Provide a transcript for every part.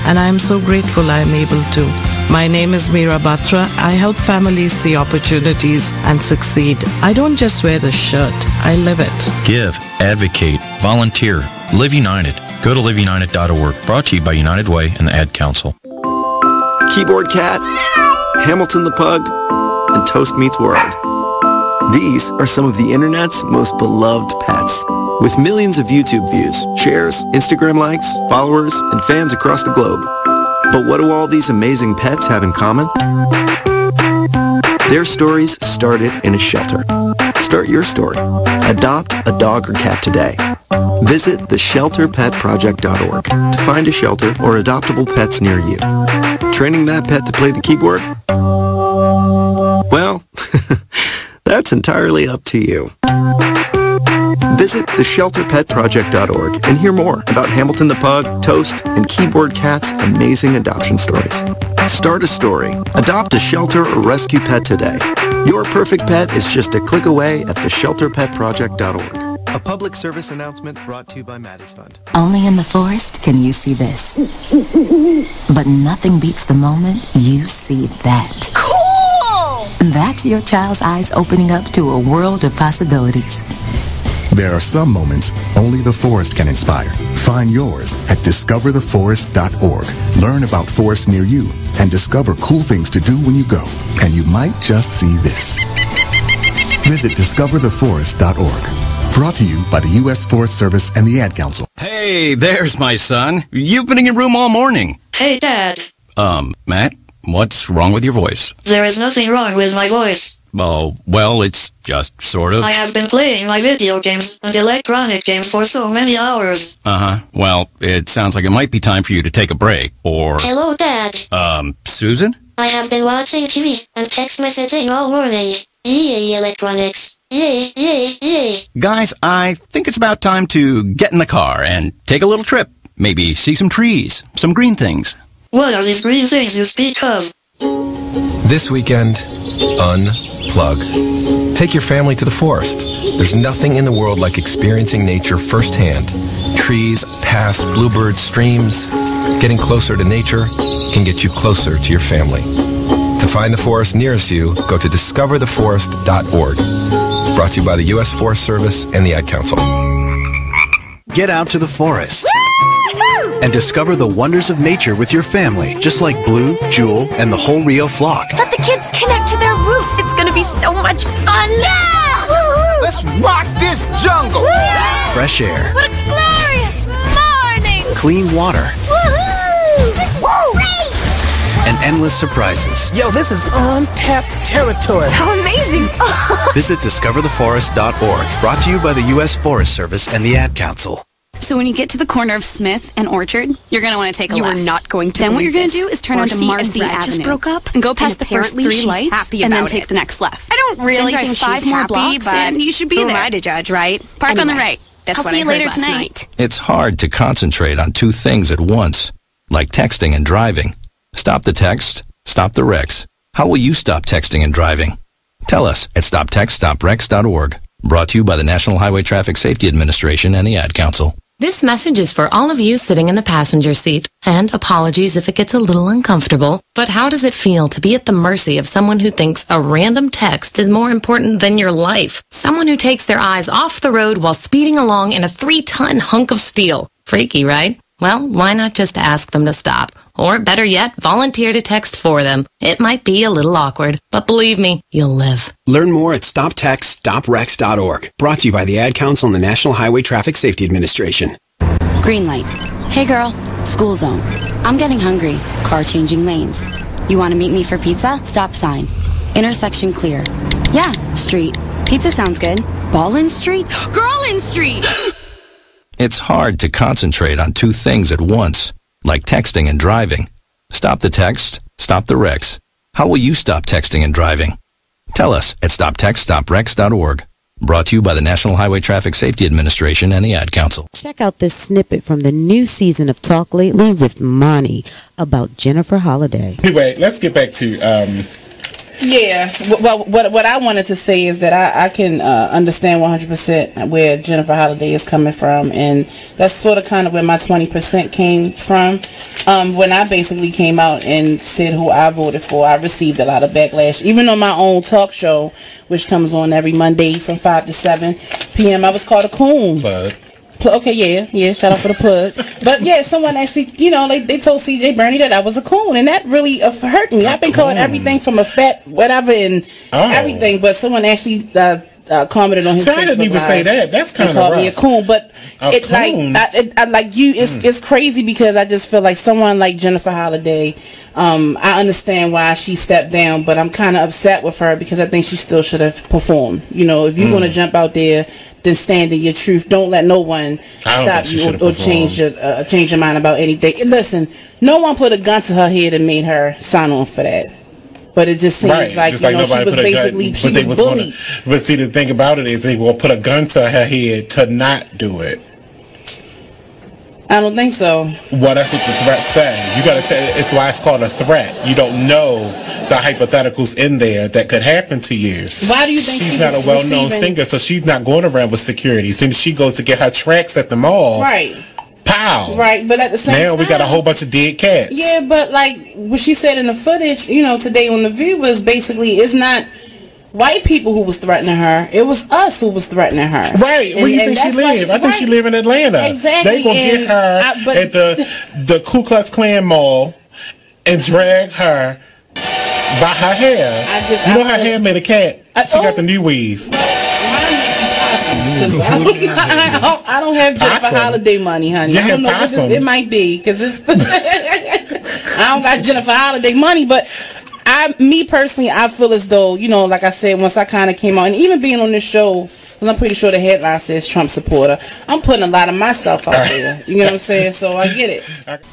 and I am so grateful I am able to. My name is Meera Batra. I help families see opportunities and succeed. I don't just wear the shirt, I live it. Give, advocate, volunteer, Live United. Go to liveunited.org. Brought to you by United Way and the Ad Council. Keyboard Cat, Hamilton the Pug, and Toast Meets World. These are some of the internet's most beloved pets. With millions of YouTube views, shares, Instagram likes, followers, and fans across the globe. But what do all these amazing pets have in common? Their stories started in a shelter. Start your story. Adopt a dog or cat today. Visit theshelterpetproject.org to find a shelter or adoptable pets near you. Training that pet to play the keyboard? Well, that's entirely up to you. Visit theshelterpetproject.org and hear more about Hamilton the Pug, Toast, and Keyboard Cat's amazing adoption stories. Start a story. Adopt a shelter or rescue pet today. Your perfect pet is just a click away at theshelterpetproject.org. A public service announcement brought to you by Maddie's Fund. Only in the forest can you see this. But nothing beats the moment you see that. Cool! That's your child's eyes opening up to a world of possibilities. There are some moments only the forest can inspire. Find yours at discovertheforest.org. Learn about forests near you and discover cool things to do when you go. And you might just see this. Visit discovertheforest.org. Brought to you by the U.S. Forest Service and the Ad Council. Hey, there's my son. You've been in your room all morning. Hey, Dad. Matt, what's wrong with your voice? There is nothing wrong with my voice. Oh, well, it's just sort of. I have been playing my video games and electronic games for so many hours. Uh-huh. Well, it sounds like it might be time for you to take a break, or... Hello, Dad. Susan? I have been watching TV and text messaging all morning. Yay, electronics. Yay, yay, yay. Guys, I think it's about time to get in the car and take a little trip. Maybe see some trees, some green things. What are these green things you speak of? This weekend, unplug. Take your family to the forest. There's nothing in the world like experiencing nature firsthand. Trees, paths, bluebirds, streams. Getting closer to nature can get you closer to your family. To find the forest nearest you, go to discovertheforest.org. Brought to you by the U.S. Forest Service and the Ad Council. Get out to the forest and discover the wonders of nature with your family, just like Blue, Jewel, and the whole Rio flock. Let the kids connect to their roots. It's going to be so much fun. Yeah! Woo-hoo! Let's rock this jungle. Woo! Fresh air. What a glorious morning. Clean water. Woohoo! This is great. And endless surprises. Yo, this is untapped territory. How amazing. Visit discovertheforest.org. Brought to you by the U.S. Forest Service and the Ad Council. So when you get to the corner of Smith and Orchard, you're going to want to take a left. You are not going to. Then what you're going to this. do is turn onto Marcy Avenue. Just broke up and go past the first apparently 3 she's lights happy and then about take it. the next left. I don't really then think drive 5 she's more happy, blocks but and you should be who there. am I to judge, right? Park on the Anyway, right. That's I'll what see I you heard later last tonight. night. It's hard to concentrate on two things at once, like texting and driving. Stop the text, stop the wrecks. How will you stop texting and driving? Tell us at stoptextstoprex.org. Brought to you by the National Highway Traffic Safety Administration and the Ad Council. This message is for all of you sitting in the passenger seat. And apologies if it gets a little uncomfortable. But how does it feel to be at the mercy of someone who thinks a random text is more important than your life? Someone who takes their eyes off the road while speeding along in a 3-ton hunk of steel. Freaky, right? Well, why not just ask them to stop? Or better yet, volunteer to text for them. It might be a little awkward, but believe me, you'll live. Learn more at stoptextstoprex.org. Brought to you by the Ad Council and the National Highway Traffic Safety Administration. Green light. Hey girl, school zone. I'm getting hungry. Car changing lanes. You want to meet me for pizza? Stop sign. Intersection clear. Yeah, street. Pizza sounds good. Ballin Street? Girlin Street! It's hard to concentrate on two things at once, like texting and driving. Stop the text, stop the wrecks. How will you stop texting and driving? Tell us at stoptextstoprex.org. Brought to you by the National Highway Traffic Safety Administration and the Ad Council. Check out this snippet from the new season of Talk Lately with Monty about Jennifer Holliday. Anyway, let's get back to Yeah. Well, what I wanted to say is that I can understand 100% where Jennifer Holliday is coming from, and that's sort of kind of where my 20% came from. When I basically came out and said who I voted for, I received a lot of backlash. Even on my own talk show, which comes on every Monday from 5 to 7 p.m., I was called a coon. Okay, yeah, shout out for the plug. But yeah, someone actually, they told CJ Bernie that I was a coon, and that really hurt me. I've been called everything from a fat whatever and everything, but someone actually commented on his Facebook I didn't even say that. That's kind of called me a coon, but it's coon. It's crazy because I just feel like someone like Jennifer Holliday. I understand why she stepped down, but I'm kind of upset with her because I think she still should have performed. If you're going to jump out there, then stand in your truth. Don't let no one stop you or change your mind about anything. And listen, no one put a gun to her head and made her sign on for that. But it just seems like she was basically bullied. But see, the thing about it is they will put a gun to her head to not do it. I don't think so. Well, that's what the threat says. You got to say it's why it's called a threat. You don't know the hypotheticals in there that could happen to you. Why do you think she's not a well-known singer, so she's not going around with security. Since she goes to get her tracks at the mall, right? Pow! Right, but at the same time, we got a whole bunch of dead cats. Yeah, but like what she said in the footage, today on The View was basically it's not white people who was threatening her. It was us who was threatening her. Right. Where do you think she live? I think she live in Atlanta. Exactly. They gonna get her at the Ku Klux Klan mall and drag her by her hair. Her hair made a cat. She got the new weave. I don't have Jennifer Holliday money, honey. I don't know what it might be because it's. I don't got Jennifer Holliday money, but me personally, I feel as though like I said, once I kind of came out, and even being on this show, because I'm pretty sure the headline says Trump supporter, I'm putting a lot of myself out there. You know what I'm saying? So I get it.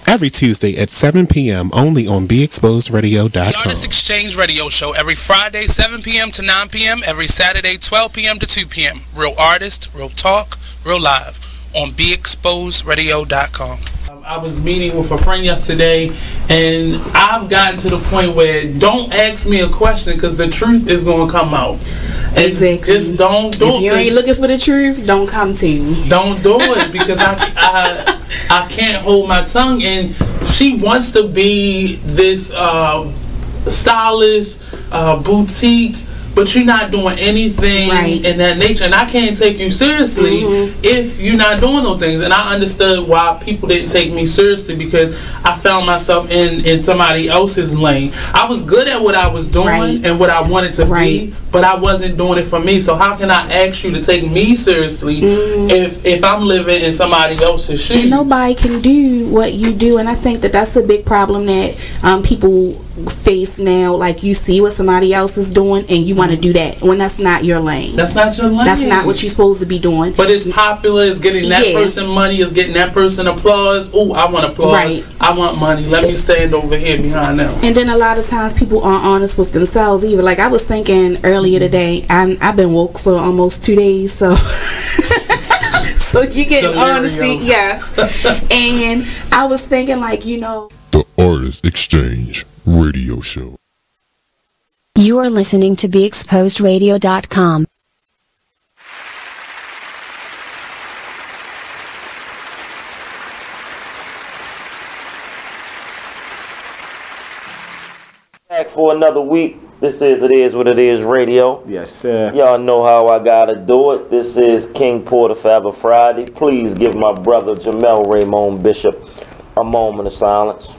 Every Tuesday at 7 p.m. only on BeExposedRadio.com. The Artist Exchange Radio Show every Friday 7 p.m. to 9 p.m. every Saturday 12 p.m. to 2 p.m. Real artist, real talk, real live on BeExposedRadio.com. I was meeting with a friend yesterday, and I've gotten to the point where don't ask me a question because the truth is going to come out. Exactly. Just don't do it. If you ain't looking for the truth, don't come to me. Don't do it because I can't hold my tongue. And she wants to be this stylist, boutique, but you're not doing anything in that nature, and I can't take you seriously if you're not doing those things. And I understood why people didn't take me seriously because I found myself in somebody else's lane. I was good at what I was doing and what I wanted to be, but I wasn't doing it for me. So how can I ask you to take me seriously if I'm living in somebody else's shoes? And nobody can do what you do, and I think that's a big problem that people face now. Like, you see what somebody else is doing and you want to do that when that's not your lane. That's not your lane. That's not what you're supposed to be doing. But it's popular. It's getting that person money. It's getting that person applause. Oh, I want applause. I want money. Let me stand over here behind them. And then a lot of times people aren't honest with themselves either. Like, I was thinking earlier today, I've been woke for almost 2 days, so so you get honesty, yes. And I was thinking, like, The Artist Exchange Radio Show. You are listening to BeExposedRadio.com. Back for another week. This is It Is What It Is Radio. Yes, sir. Y'all know how I gotta do it. This is King Porter Forever Friday. Please give my brother Jamel Raymond Bishop a moment of silence.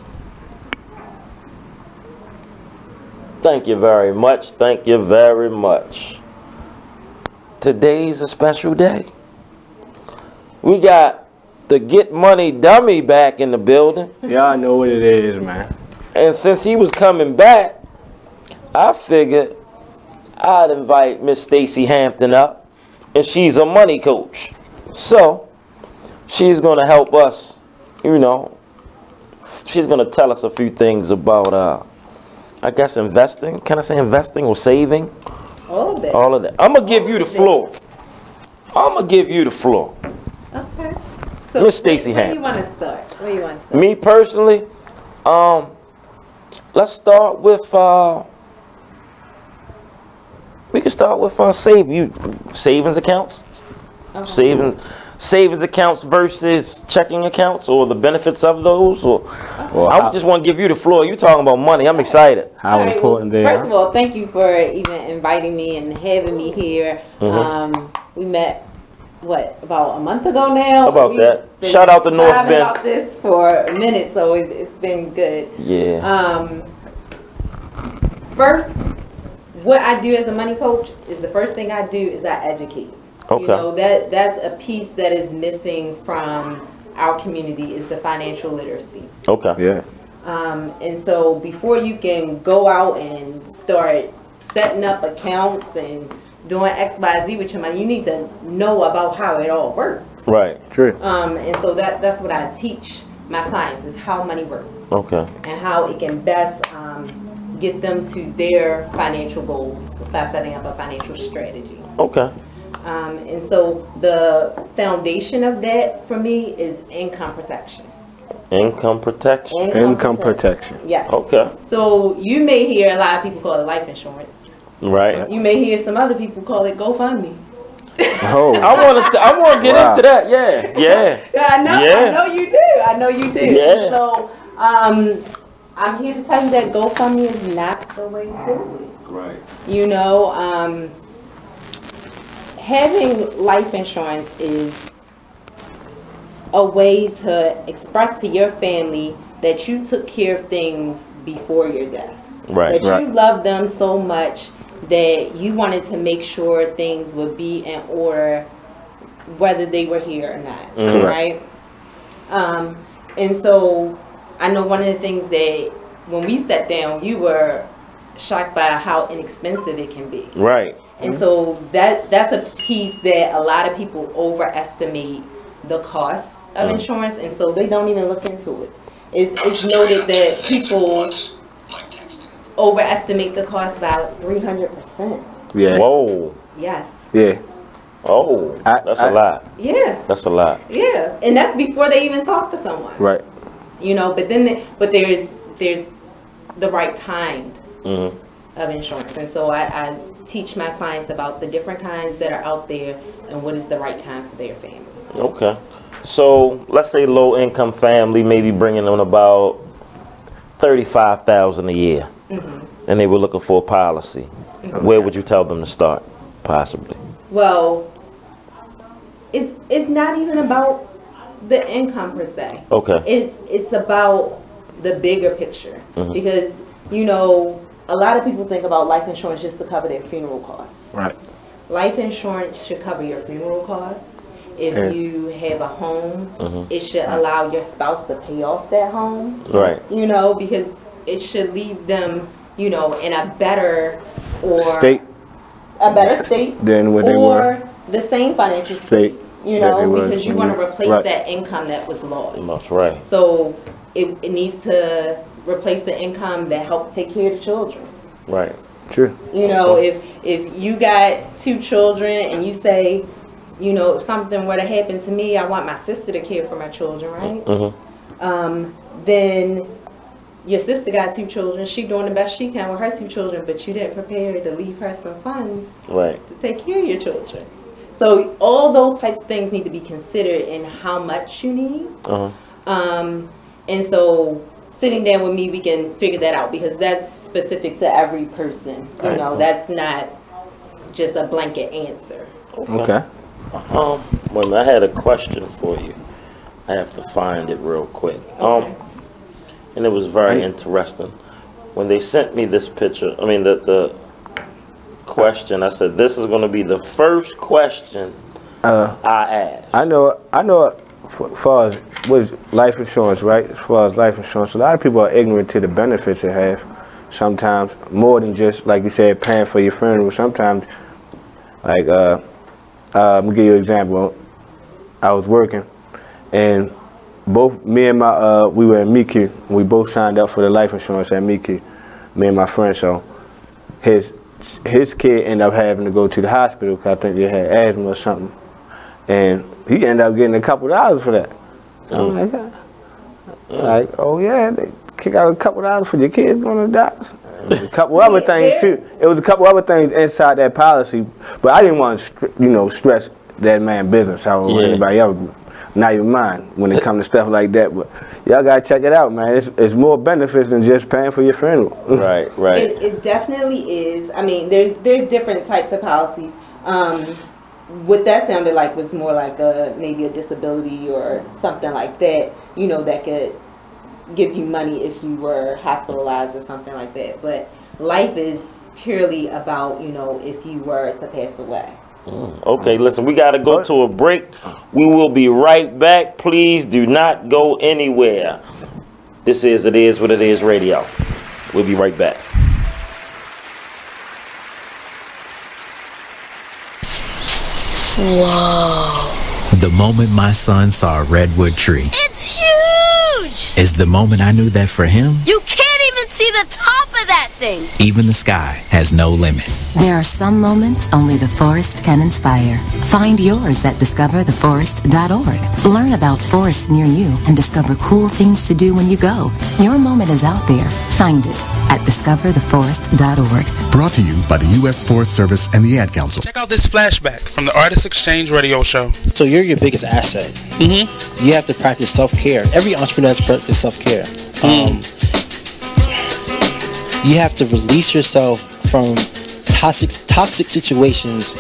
Thank you very much. Thank you very much. Today's a special day. We got the Get Money Dummy back in the building. Y'all know what it is, man. And since he was coming back, I figured I'd invite Miss Stacey Hampton up, and she's a money coach. So she's going to help us, she's going to tell us a few things about, I guess, investing. Can I say investing or saving? All of that. All of that. I'm going to give you the floor. I'm going to give you the floor. Okay. So Miss Stacey Hampton. Where you want to start? Me personally, let's start with We can start with savings accounts. Savings accounts versus checking accounts, or the benefits of those, or I just want to give you the floor. You talking about money? I'm excited. How important they are. First of all, thank you for even inviting me and having me here. We met about a month ago now. About that. Shout out to North Bend. About this for a minute, so it's been good. Yeah. First, what I do as a money coach is the first thing I do is I educate. Okay. You know, that's a piece that is missing from our community is the financial literacy. Okay. Yeah. And so before you can go out and start setting up accounts and doing X, Y, Z with your money, you need to know about how it all works. Right. True. And so that's what I teach my clients is how money works. Okay. And how it can best get them to their financial goals by setting up a financial strategy. Okay. And so the foundation of that for me is income protection. Income protection. Income protection. Yes. Okay. So you may hear a lot of people call it life insurance. Right. You may hear some other people call it GoFundMe. Oh. I want to get into that. Yeah. Yeah. I know you do. I know you do. Yeah. So I'm here to tell you that GoFundMe is not the way to do it. Right. You know, having life insurance is a way to express to your family that you took care of things before your death. Right. That you loved them so much that you wanted to make sure things would be in order whether they were here or not. Right? And so I know one of the things that when we sat down, you were shocked by how inexpensive it can be. Right. And so that's a piece that a lot of people overestimate the cost of insurance, and so they don't even look into it. It's noted that people overestimate the cost about 300%. Yeah. Whoa. Yes. Yeah. Oh, that's a lot. Yeah. That's a lot. Yeah, and that's before they even talk to someone. Right. You know, but then there's the right kind of insurance, and so I teach my clients about the different kinds that are out there and what is the right kind for their family. Okay. So let's say low income family, maybe bringing on about $35,000 a year, and they were looking for a policy. Where would you tell them to start, possibly? Well, it's not even about the income per se. Okay. It's about the bigger picture, because you know a lot of people think about life insurance just to cover their funeral costs. Right. Life insurance should cover your funeral costs. If you have a home, it should allow your spouse to pay off that home. Right. You know, because it should leave them, you know, in a better state than what they were. Or the same financial state. You know, because you want to replace that income that was lost. That's right. So it needs to replace the income that helped take care of the children. Right. True. You know, if you got 2 children and you say, you know, if something were to happen to me, I want my sister to care for my children, right? Then your sister got 2 children. She doing the best she can with her 2 children, but you didn't prepare to leave her some funds to take care of your children. So all those types of things need to be considered in how much you need. And so sitting down with me, we can figure that out, because that's specific to every person. You know, that's not just a blanket answer. Okay. Well, I had a question for you. I have to find it real quick. And it was very interesting. When they sent me this picture, I mean the question, I said this is going to be the first question I asked. I know. As far as with life insurance, right? As far as life insurance, a lot of people are ignorant to the benefits it has. Sometimes more than just, like you said, paying for your funeral. Sometimes, like, let me give you an example. I was working, and both me and my we were at Mickey. We both signed up for the life insurance at Mickey, me and my friend. So his kid ended up having to go to the hospital because I think they had asthma or something, and he ended up getting a couple dollars for that. So I'm like, oh yeah, they kick out a couple dollars for your kids going to die. It was a couple other things too. It was a couple other things inside that policy, but I didn't want to, stress that man business out with anybody else. Not even mine when it comes to stuff like that. But y'all gotta check it out, man. It's more benefits than just paying for your funeral. Right. It definitely is. I mean, there's different types of policies. What that sounded like was more like maybe a disability or something like that. That could give you money if you were hospitalized or something like that. But life is purely about if you were to pass away. Okay, listen, we got to go to a break. We will be right back. Please do not go anywhere. This is It Is What It Is Radio. We'll be right back. Whoa. The moment my son saw a redwood tree. It's huge! Is the moment I knew that for him, You can't even see the top of that thing! even the sky has no limit. There are some moments only the forest can inspire. Find yours at discovertheforest.org. Learn about forests near you and discover cool things to do when you go. Your moment is out there. Find it at discovertheforest.org. Brought to you by the U.S. Forest Service and the Ad Council. Check out this flashback from the Artist Exchange Radio Show. So you're your biggest asset. Mm-hmm. You have to practice self-care. Every entrepreneur has to practice self-care. You have to release yourself from toxic situations.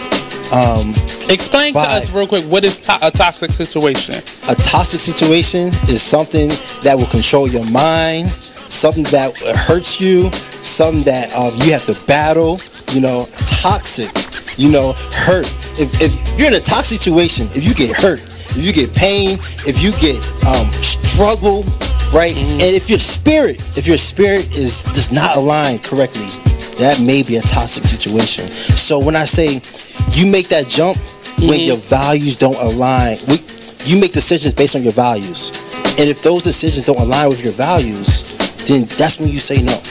Explain to us real quick, what is a toxic situation? A toxic situation is something that will control your mind, something that hurts you, something that you have to battle. Toxic. Hurt. If you're in a toxic situation, if you get hurt, if you get pain, if you get struggle, right? And if your spirit does not align correctly, that may be a toxic situation. So when I say you make that jump when your values don't align, you make decisions based on your values. And if those decisions don't align with your values, then that's when you say no.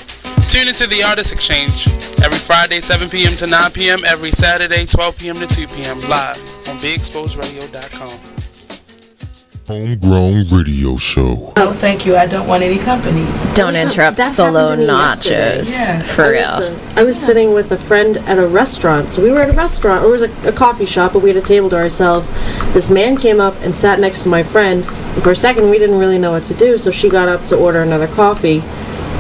Tune into the Artist Exchange every Friday, 7 p.m. to 9 p.m., every Saturday, 12 p.m. to 2 p.m., live on BigExposedRadio.com. Homegrown radio show. Oh, thank you. I don't want any company. Don't interrupt solo nachos. Yeah. For real. I was sitting with a friend at a restaurant. So we were at a restaurant. It was a coffee shop, but we had a table to ourselves. This man came up and sat next to my friend. And for a second, we didn't really know what to do. So she got up to order another coffee.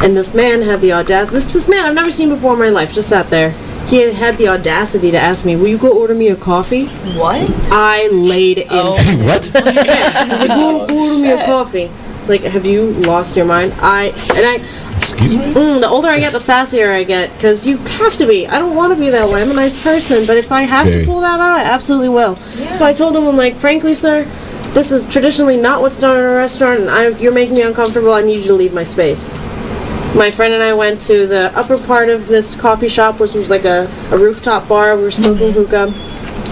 And this man had the audacity. This man I've never seen before in my life just sat there. He had the audacity to ask me, will you go order me a coffee? What? I laid in. What? Yeah. He's like, go order me a coffee. Like, have you lost your mind? Excuse me? The older I get, the sassier I get. Because you have to be. I don't want to be that way. I'm a nice person. But if I have to pull that out, I absolutely will. Yeah. So I told him, I'm like, frankly, sir, this is traditionally not what's done in a restaurant. And you're making me uncomfortable. I need you to leave my space. My friend and I went to the upper part of this coffee shop, which was like a rooftop bar. We were smoking hookah.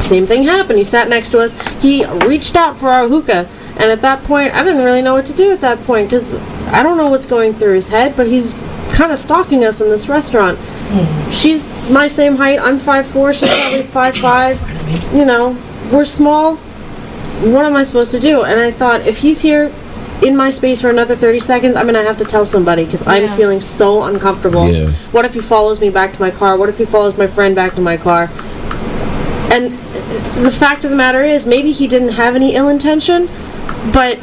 Same thing happened. He sat next to us. He reached out for our hookah. And at that point, I didn't really know what to do at that point because I don't know what's going through his head, but he's kind of stalking us in this restaurant. She's my same height. I'm 5'4". She's probably 5'5". We're small. What am I supposed to do? And I thought, if he's here in my space for another 30 seconds, I'm going to have to tell somebody because I'm feeling so uncomfortable. Yeah. What if he follows me back to my car? What if he follows my friend back to my car? And the fact of the matter is, maybe he didn't have any ill intention, but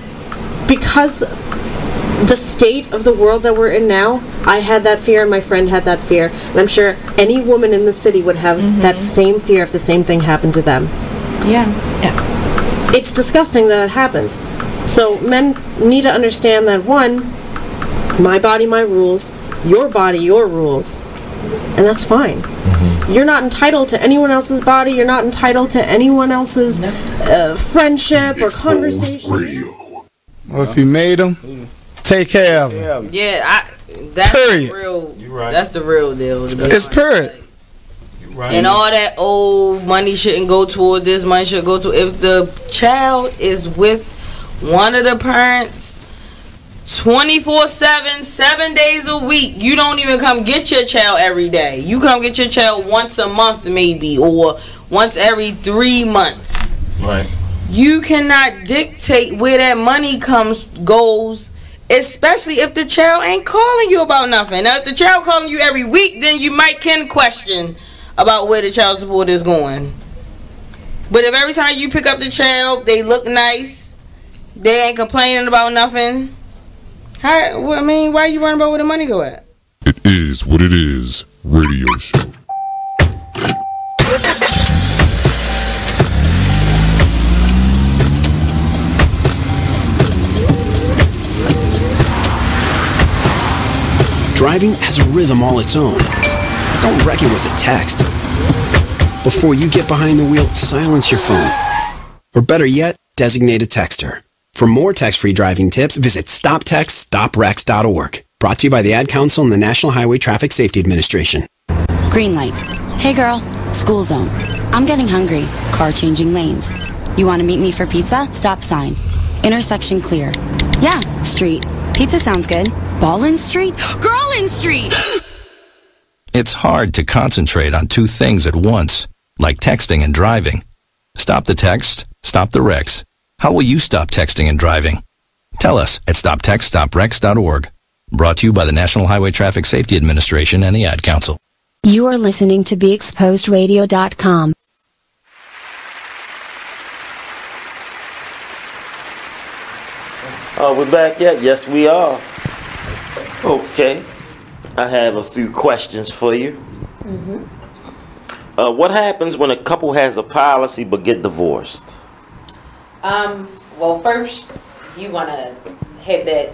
because the state of the world that we're in now, I had that fear and my friend had that fear. And I'm sure any woman in the city would have that same fear if the same thing happened to them. Yeah. It's disgusting that it happens. So men need to understand that, one, my body, my rules, your body, your rules, and that's fine. You're not entitled to anyone else's body. You're not entitled to anyone else's friendship or conversation. Well, if you made them, take care of them. Yeah, that's the real. That's the real deal. It's period. And all that old money shouldn't go toward this. Money should go to if the child is with one of the parents 24/7, 7 days a week. You don't even come get your child every day. You come get your child once a month maybe, or once every 3 months. Right. You cannot dictate where that money goes Especially if the child ain't calling you about nothing. Now, if the child calling you every week, then you can question about where the child support is going. But if every time you pick up the child, they look nice, they ain't complaining about nothing, why are you worrying about where the money go at? It is what it is. Radio show. Driving has a rhythm all its own. Don't wreck it with a text. Before you get behind the wheel, silence your phone. Or better yet, designate a texter. For more text-free driving tips, visit stoptextstoprex.org. Brought to you by the Ad Council and the National Highway Traffic Safety Administration. Green light. Hey girl, school zone. I'm getting hungry. Car changing lanes. You want to meet me for pizza? Stop sign. Intersection clear. Yeah, street. Pizza sounds good. Ballin Street? Girlin Street! It's hard to concentrate on two things at once, like texting and driving. Stop the text, stop the wrecks. How will you stop texting and driving? Tell us at stoptextstoprex.org. Brought to you by the National Highway Traffic Safety Administration and the Ad Council. You are listening to BeExposedRadio.com. Are we back yet? Yes, we are. Okay. I have a few questions for you. What happens when a couple has a policy but get divorced? Well, first, you want to have that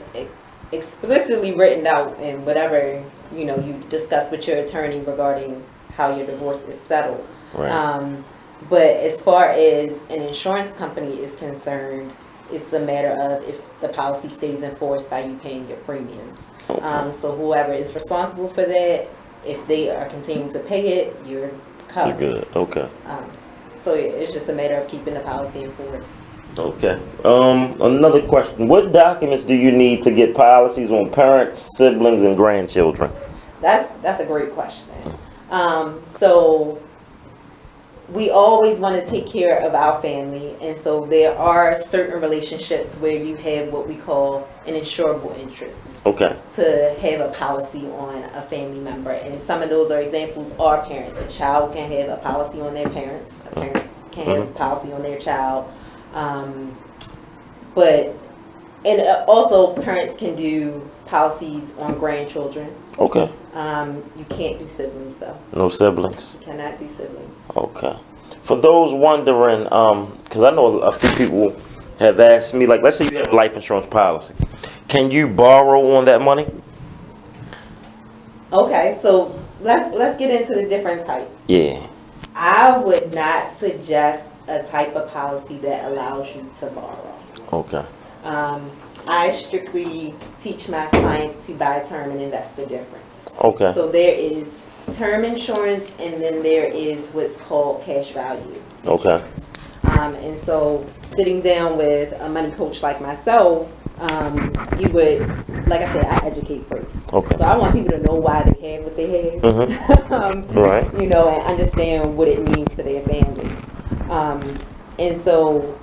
explicitly written out in whatever, you discuss with your attorney regarding how your divorce is settled. Right. But as far as an insurance company is concerned, it's a matter of if the policy stays enforced by you paying your premiums. Okay. So whoever is responsible for that, if they are continuing to pay it, you're covered. You're good. Okay. So it's just a matter of keeping the policy enforced. Okay. Another question. What documents do you need to get policies on parents, siblings, and grandchildren? That's a great question. So we always want to take care of our family, and so there are certain relationships where you have what we call an insurable interest. Okay. To have a policy on a family member, and some of those are examples are parents. A child can have a policy on their parents. A parent can have a policy on their child. Also parents can do policies on grandchildren. Okay. You can't do siblings though. No siblings? You cannot do siblings. Okay. For those wondering, because I know a few people have asked me, like, let's say you have a life insurance policy. Can you borrow on that money? Okay, so let's get into the different types. Yeah. I would not suggest a type of policy that allows you to borrow. Okay. I strictly teach my clients to buy term and invest the difference. Okay. So there is term insurance, and then there is what's called cash value. Okay. And so sitting down with a money coach like myself, you would, like I said, I educate first. Okay. So I want people to know why they have what they have. Right. And understand what it means to their families. And so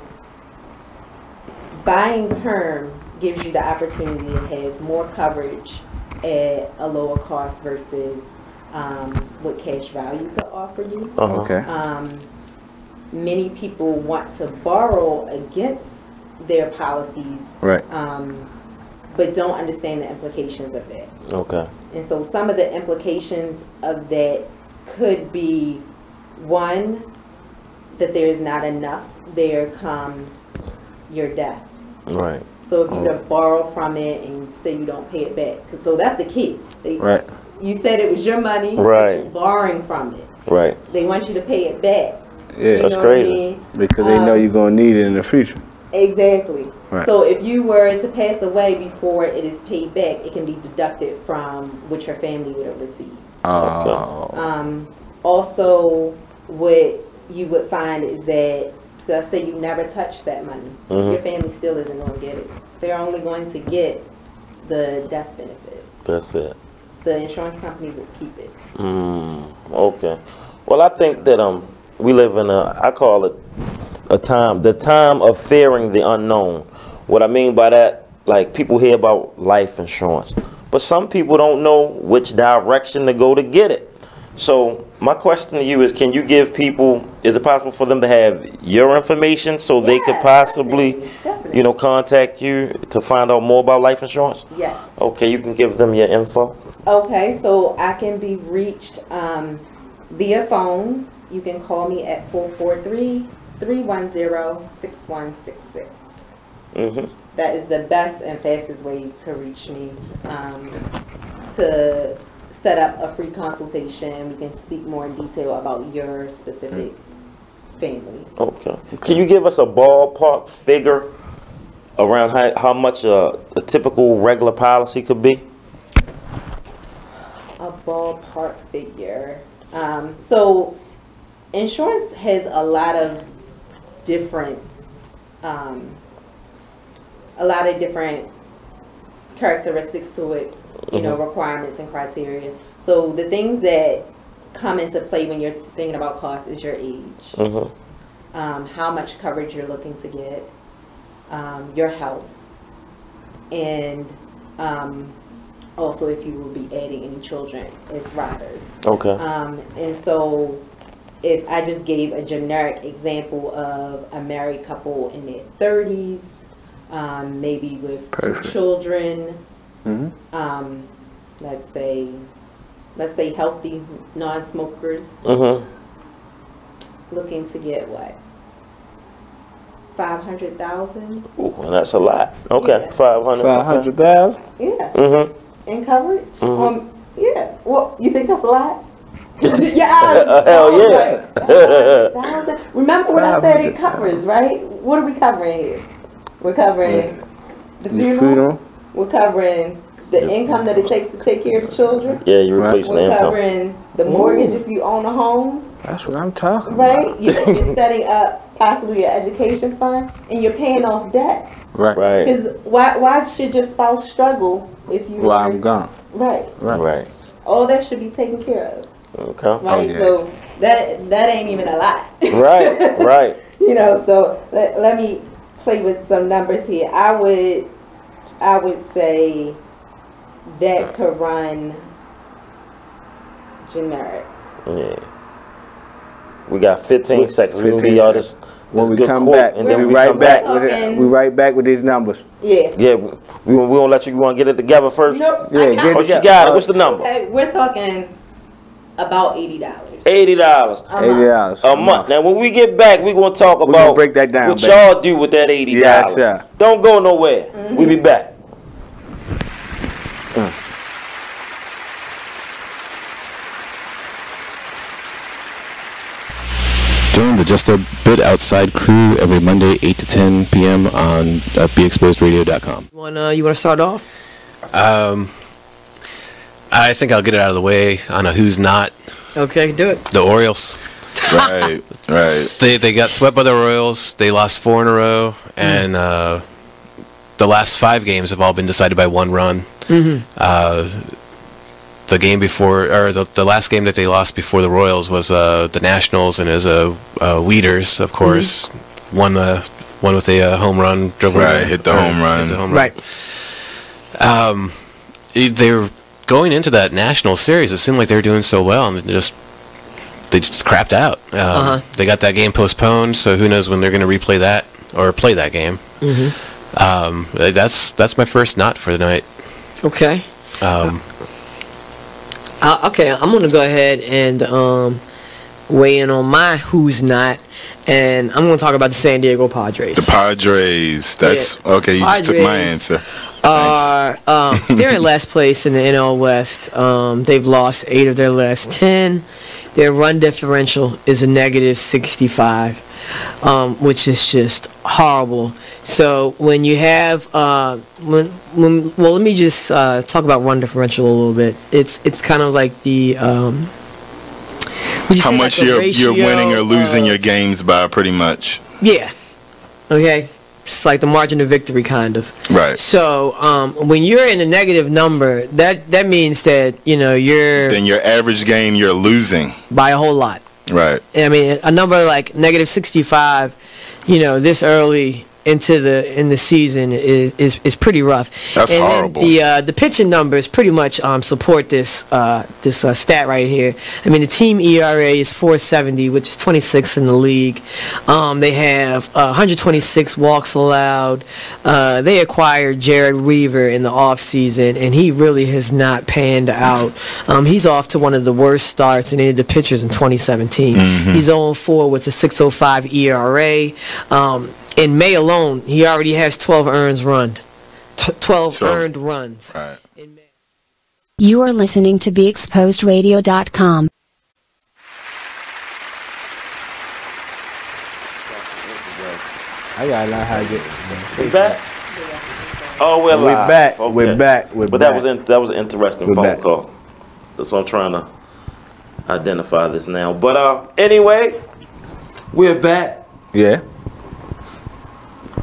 buying term gives you the opportunity to have more coverage at a lower cost versus what cash value could offer you. Okay. Many people want to borrow against their policies, right? But don't understand the implications of that. Okay. And so some of the implications of that could be, one, that there is not enough. There come your death. Right. So if you were to borrow from it and say you don't pay it back, so that's the key. Right. You said it was your money, right? But you're borrowing from it. Right. They want you to pay it back. Yeah, that's crazy. Because they know you're gonna need it in the future. Exactly. Right. So if you were to pass away before it is paid back, it can be deducted from what your family would have received. Oh. Also, what you would find is that, so let's say you never touched that money, your family still isn't going to get it. They're only going to get the death benefit. That's it. The insurance company would keep it. Okay. Well, I think that we live in I call it the time of fearing the unknown. What I mean by that, like people hear about life insurance, but some people don't know which direction to go to get it. So my question to you is, can you give people, is it possible for them to have your information so they could possibly, you know, contact you to find out more about life insurance? Yes. Okay, you can give them your info. Okay, so I can be reached via phone. You can call me at 443-310-6166. That is the best and fastest way to reach me, to set up a free consultation. We can speak more in detail about your specific family. Okay. Can you give us a ballpark figure around how much a typical regular policy could be? A ballpark figure. So insurance has a lot of different characteristics to it, you know, requirements and criteria. So the things that come into play when you're thinking about cost is your age, how much coverage you're looking to get, your health, and also if you will be adding any children as riders. Okay. And so if I just gave a generic example of a married couple in their 30s, maybe with 2 children, let's say healthy non-smokers, looking to get what, 500,000? Ooh, well, that's a lot. Okay, yeah. 500,000. Yeah. In coverage. Yeah. Well, you think that's a lot? Yeah. Hell yeah. Like, remember what I said? It covers, right? What are we covering here? We're covering the funeral. We're covering the income that it takes to take care of the children. Yeah, you're replacing the income. We're covering the mortgage if you own a home. That's what I'm talking about. Right? You're setting up possibly an education fund, and you're paying off debt. Right. Because why should your spouse struggle if you? Well, I'm gone. Right. All that should be taken care of. Okay. Right. So that ain't even a lot. Right. You know. So let me play with some numbers here. I would say that could run generic. Yeah. We got 15 seconds. We'll give y'all this when we good come quote, back, and then we right back with it. We right back with these numbers. Yeah. Yeah. We won't let you. You want to get it together first? Nope. Yeah. Get oh, it she got it. What's the number? Okay, we're talking about $80. $80. $80 a month. Now, when we get back, we're gonna talk about break that down, what y'all do with that $80. Yes, sir. Don't go nowhere. We'll be back. Join the Just a Bit Outside crew every Monday, 8 to 10 p.m. on BeExposedRadio.com. You wanna start off? I think I'll get it out of the way on a who's not. Okay, do it. The Orioles. Right. They got swept by the Royals. They lost 4 in a row, and the last 5 games have all been decided by 1 run. The game before, or the last game that they lost before the Royals was the Nationals, and it was Weeders, of course, won with a home run. Hit the home run. Right. They were going into that National Series. It seemed like they were doing so well, and they just crapped out. They got that game postponed, so who knows when they're going to replay that or play that game. That's my first not for the night. Okay. Okay, I'm gonna go ahead and weigh in on my who's not, and I'm gonna talk about the San Diego Padres. The Padres. That's okay. You just took my answer. They're in last place in the NL West. They've lost 8 of their last 10. Their run differential is a -65, which is just horrible. So when you have well, let me just talk about run differential a little bit. It's kind of like the how much you're winning or losing your games by, pretty much. Yeah. Okay. It's like the margin of victory, kind of. Right. So when you're in a negative number, that means that you're. Then your average game you're losing by a whole lot. Right. I mean, a number like -65, this early in the season is pretty rough. That's and horrible. The pitching numbers pretty much support this stat right here. I mean, the team ERA is 4.70, which is 26th in the league. They have 126 walks allowed. They acquired Jared Weaver in the offseason, and he really has not panned out. He's off to one of the worst starts in any of the pitchers in 2017. He's 0-4 with a 6.05 ERA. In May alone, he already has 12 earned runs. Right. You are listening to BeExposedRadio.com. I gotta learn how to get. We back? Oh, we're live. Back. Okay. We're back. We're but back. that was an interesting We're phone back. call. That's what I'm trying to identify this now. But anyway, we're back. Yeah.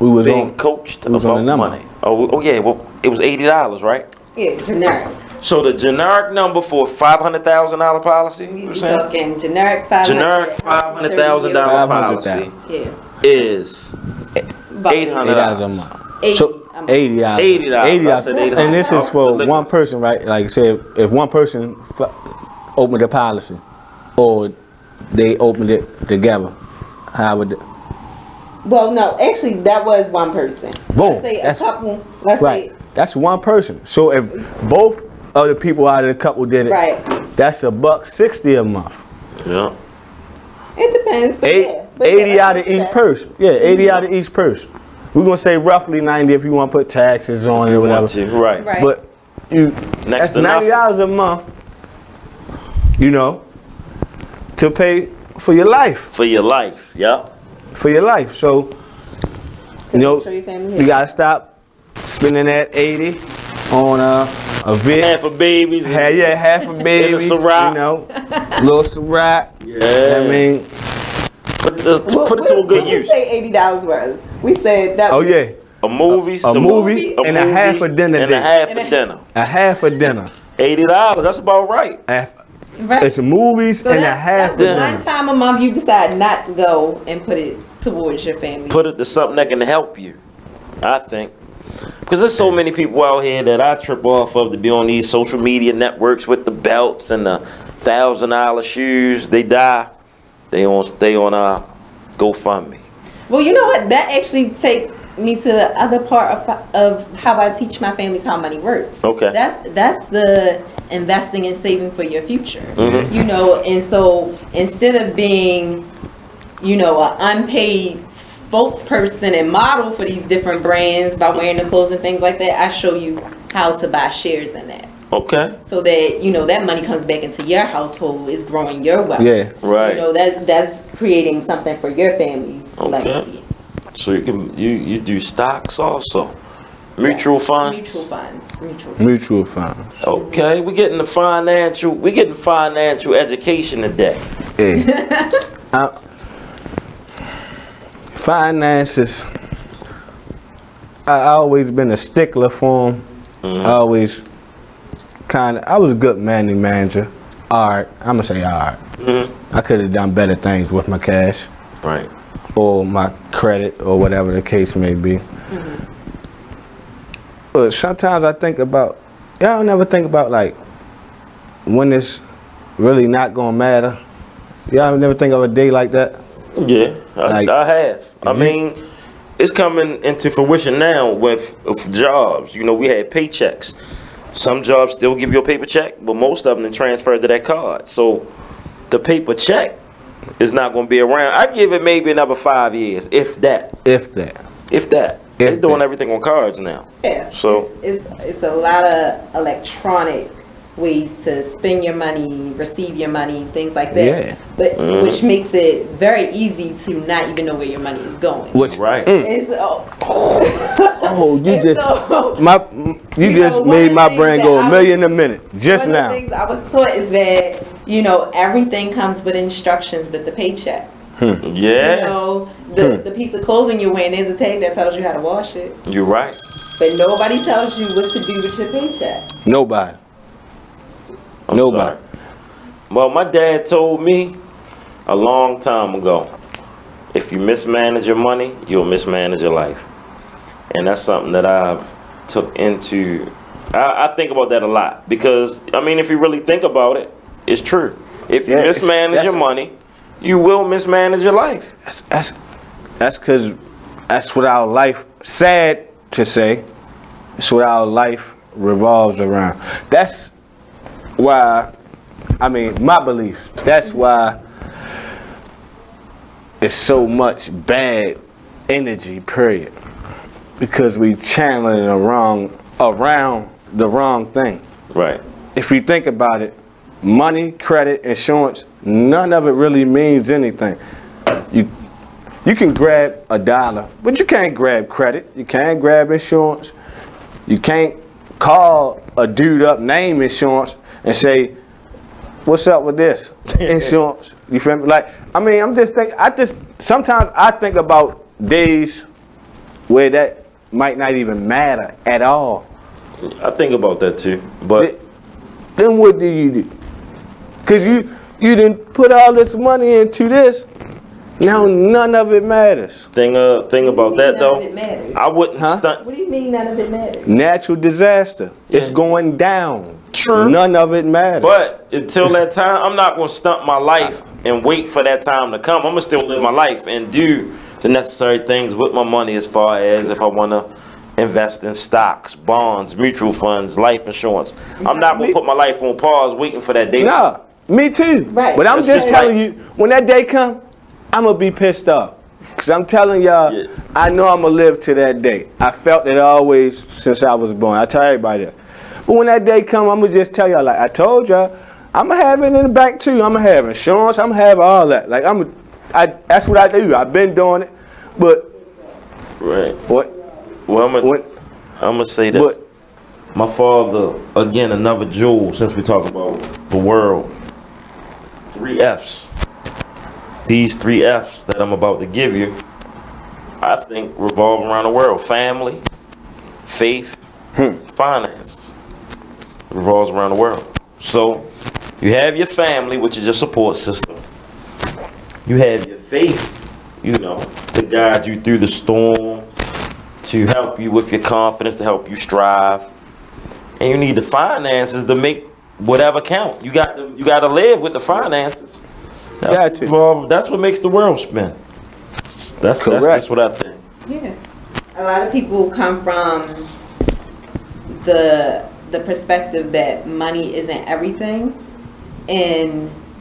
We was being on, coached we was about on the number. money. Oh yeah. Well, it was $80, right? Yeah, generic. So the generic number for $500,000 policy. We You saying? talking generic $500,000. Generic $500,000 policy Yeah. is $800 a month. So $80. $80. I said $800. And this is for one person, right? Like I said, if one person opened the policy, or they opened it together, how would? Well, no, actually, that was one person. Boom. Let's say That's- a couple. Let's Right. say That's one person. So if both of the people out of the couple did it, Right. that's $160 a month. Yeah. it depends. But yeah, but 80 yeah, out of each person. Yeah, 80 out of each person. We're gonna say roughly 90 if you want to put taxes on it or whatever. Right. Right. But Next that's to $90 a month. You know, to pay for your life. For your life. Yeah. For your life. So, you know, sure your family you is. gotta stop spending that 80 on a Vic. Half a babies. Half a baby. And a Ciroc. You know, little Ciroc. Yeah. I mean, put it to a good use. We say $80 worth. We said that. oh yeah, A movie. a movie and a half a dinner. And date. a half a dinner. A half a dinner. $80. That's about right. Right. It's movies So and a that's half a one dinner. time a month you decide not to go and put it towards your family. Put it to something that can help you, I think. Because there's so many people out here that I trip off of to be on these social media networks with the belts and the $1,000 shoes. They die. They on GoFundMe. Well, you know what? That actually takes me to the other part of how I teach my families how money works. Okay. That's the investing and saving for your future. Mhm. You know, and so instead of being, you know, an unpaid spokesperson and model for these different brands by wearing the clothes and things like that, I show you how to buy shares in that. Okay. So that, you know, that money comes back into your household, is growing your wealth. Yeah. Right. You know, that's creating something for your family's legacy. So you can you do stocks also, mutual funds. Mutual funds. Mutual funds. Okay, we're getting financial education today. Yeah. Finances. I always been a stickler for them. I always I was a good money manager. Art. I'm gonna say art. I could have done better things with my cash. Right. Or my credit, or whatever the case may be. But sometimes I think about, y'all never think about like when it's really not gonna matter. Y'all never think of a day like that? Yeah, I have. I mean, it's coming into fruition now with jobs. You know, we had paychecks. Some jobs still give you a paper check, but most of them transfer to that card. So the paper check is not going to be around. I give it maybe another 5 years, if that. They're doing everything on cards now. Yeah. So it's a lot of electronic ways to spend your money, receive your money, things like that. Yeah. But which makes it very easy to not even know where your money is going. Right. It's, you just made my brain go a million a minute just now. One of the things I was taught is that, you know, everything comes with instructions but the paycheck. Yeah. You know, the piece of clothing you're wearing, there's a tag that tells you how to wash it. You're right. But nobody tells you what to do with your paycheck. Nobody. Sorry. Well, my dad told me a long time ago, if you mismanage your money, you'll mismanage your life. And that's something that I've took into. I think about that a lot because, I mean, if you really think about it, it's true. If you mismanage your money, you will mismanage your life. That's because that's what our life, sad to say, it's what our life revolves around. That's why, I mean, my beliefs, that's why it's so much bad energy, period. Because we channeling around the wrong thing. Right. If you think about it, money, credit, insurance, none of it really means anything. You can grab $1, but you can't grab credit. You can't grab insurance. You can't call a dude up, name insurance, and say, "What's up with this insurance?" You feel me? Like, I mean, I'm just thinking. Sometimes I think about days where that might not even matter at all. I think about that too, but then what do you do? Cause you didn't put all this money into this. Now none of it matters. Thing about that though, I wouldn't stunt. What do you mean none of it matters? Natural disaster. Yeah. It's going down. True. None of it matters. But until that time, I'm not gonna stunt my life and wait for that time to come. I'm gonna still live my life and do the necessary things with my money, as far as if I wanna invest in stocks, bonds, mutual funds, life insurance. I'm not gonna put my life on pause waiting for that day. Nah, me too. Right. But I'm just telling you, when that day comes, I'm gonna be pissed off. Cause I'm telling y'all, I know I'm gonna live to that day. I felt it always since I was born. I tell everybody that. But when that day comes, I'm gonna just tell y'all, like I told y'all, I'm gonna have it in the bank too. I'm gonna have insurance. I'm gonna have all that. Like that's what I do. I've been doing it. But what? Well, I'm gonna say this. My father, again, another jewel. Since we talk about the world, 3 F's. These 3 F's that I'm about to give you, I think revolve around the world. Family, faith, finances. It revolves around the world. So you have your family, which is your support system. You have your faith, you know, to guide you through the storm, to help you with your confidence, to help you strive. And you need the finances to make whatever count. You got to live with the finances. That's what makes the world spin. That's just what I think. Yeah, a lot of people come from the perspective that money isn't everything,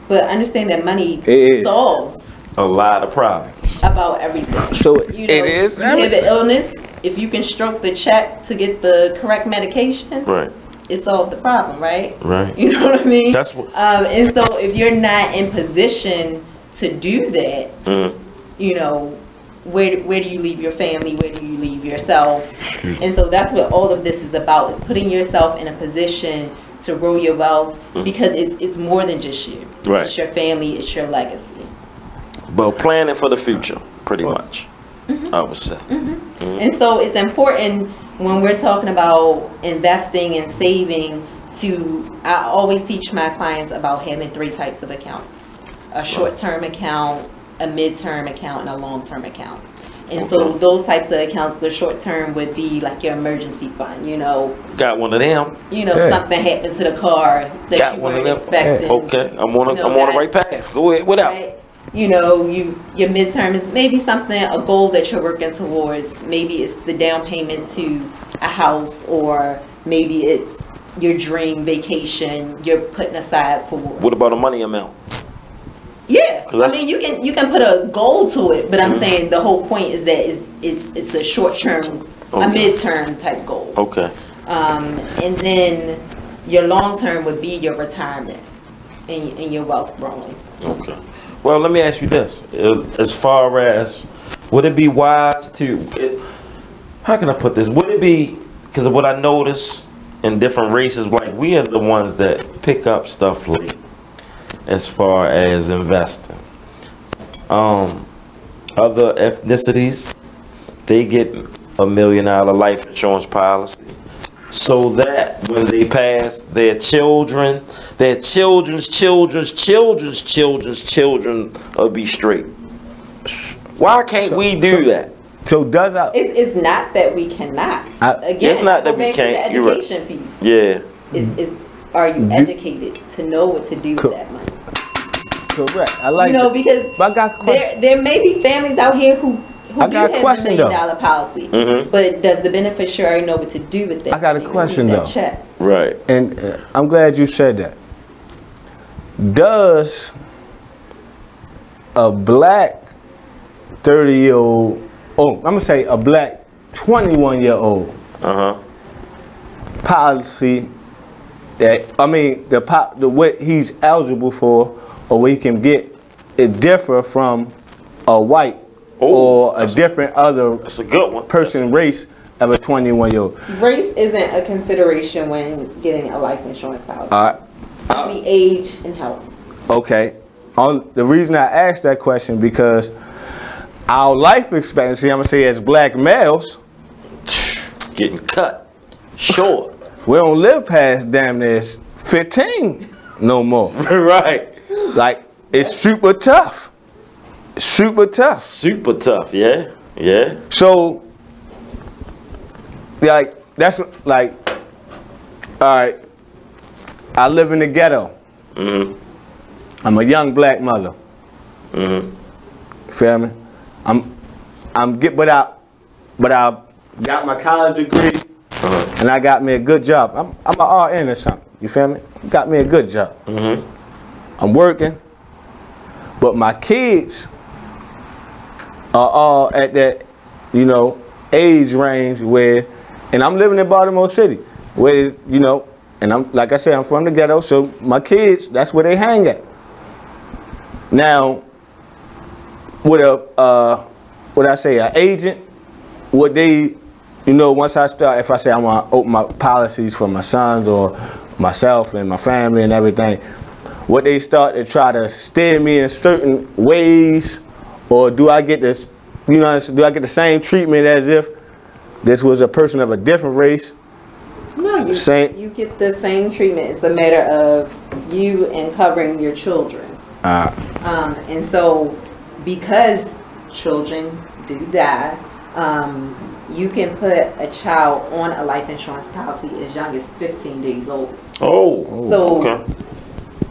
but understand that money solves a lot of problems about everything. So you have an illness. If you can stroke the check to get the correct medication, right, it solved the problem, right? Right. You know what I mean? That's what. And so if you're not in position to do that, you know, where do you leave your family? Where do you leave yourself? And so that's what all of this is about: is putting yourself in a position to grow your wealth, because it's more than just you. Right. It's your family. It's your legacy. But planning for the future, pretty much, I would say. And so it's important when we're talking about investing and saving I always teach my clients about having 3 types of accounts: a short-term account, a mid-term account, and a long-term account. And so those types of accounts, the short-term would be like your emergency fund, you know. Got one of them. You know, something happened to the car that you weren't expecting. Okay, I'm on the right path. Go ahead, what else? You know, your midterm is maybe something, a goal that you're working towards. Maybe it's the down payment to a house, or maybe it's your dream vacation you're putting aside for. What about a money amount? Yeah, I mean, you can put a goal to it, but I'm saying the whole point is that it's a short term, a mid-term type goal. Okay. And then your long term would be your retirement and your wealth growing. Okay. Well, let me ask you this: as far as, would it be wise how can I put this? Would it be, because of what I notice in different races, like we are the ones that pick up stuff late as far as investing. Other ethnicities, they get $1 million life insurance policy, so that when they pass, their children, their children's children's children's children's children will be straight. Why can't we do that? So does I? It's not that we cannot. Again, it's not that we can't. The education piece. Yeah. Is are you educated to know what to do with that money? Correct. I like. You know, because but I got there may be families out here who I do got a have question, $1 million policy, but does the beneficiary know what to do with that? I got a question though. Check. Right. And I'm glad you said that. Does a black 30-year-old, I'm gonna say a black 21-year-old policy that the what he's eligible for or what he can get, it differ from a white or a different other that's a good one. person race of a 21-year-old. Race isn't a consideration when getting a life insurance policy. All right. Simply age and health. Okay. The reason I asked that question because our life expectancy, I'm gonna say as black males, getting cut short. We don't live past damn near 15 no more. Right. Like it's super tough. Super tough. Super tough, yeah. Yeah. So like that's like all right. I live in the ghetto. I'm a young black mother. Feel me? But I got my college degree and I got me a good job. I'm an RN or something. You feel me? Got me a good job. I'm working, but my kids are all at that, age range where, and I'm living in Baltimore City, where and I'm like I said, I'm from the ghetto, so my kids, that's where they hang at. Now, with an agent, what they, once I start, if I say I want to open my policies for my sons or myself and my family and everything, what they start to try to steer me in certain ways, or do I get this, do I get the same treatment as if this was a person of a different race? No, you get the same treatment. It's a matter of you and covering your children. And so, because children do die, you can put a child on a life insurance policy as young as 15 days old. So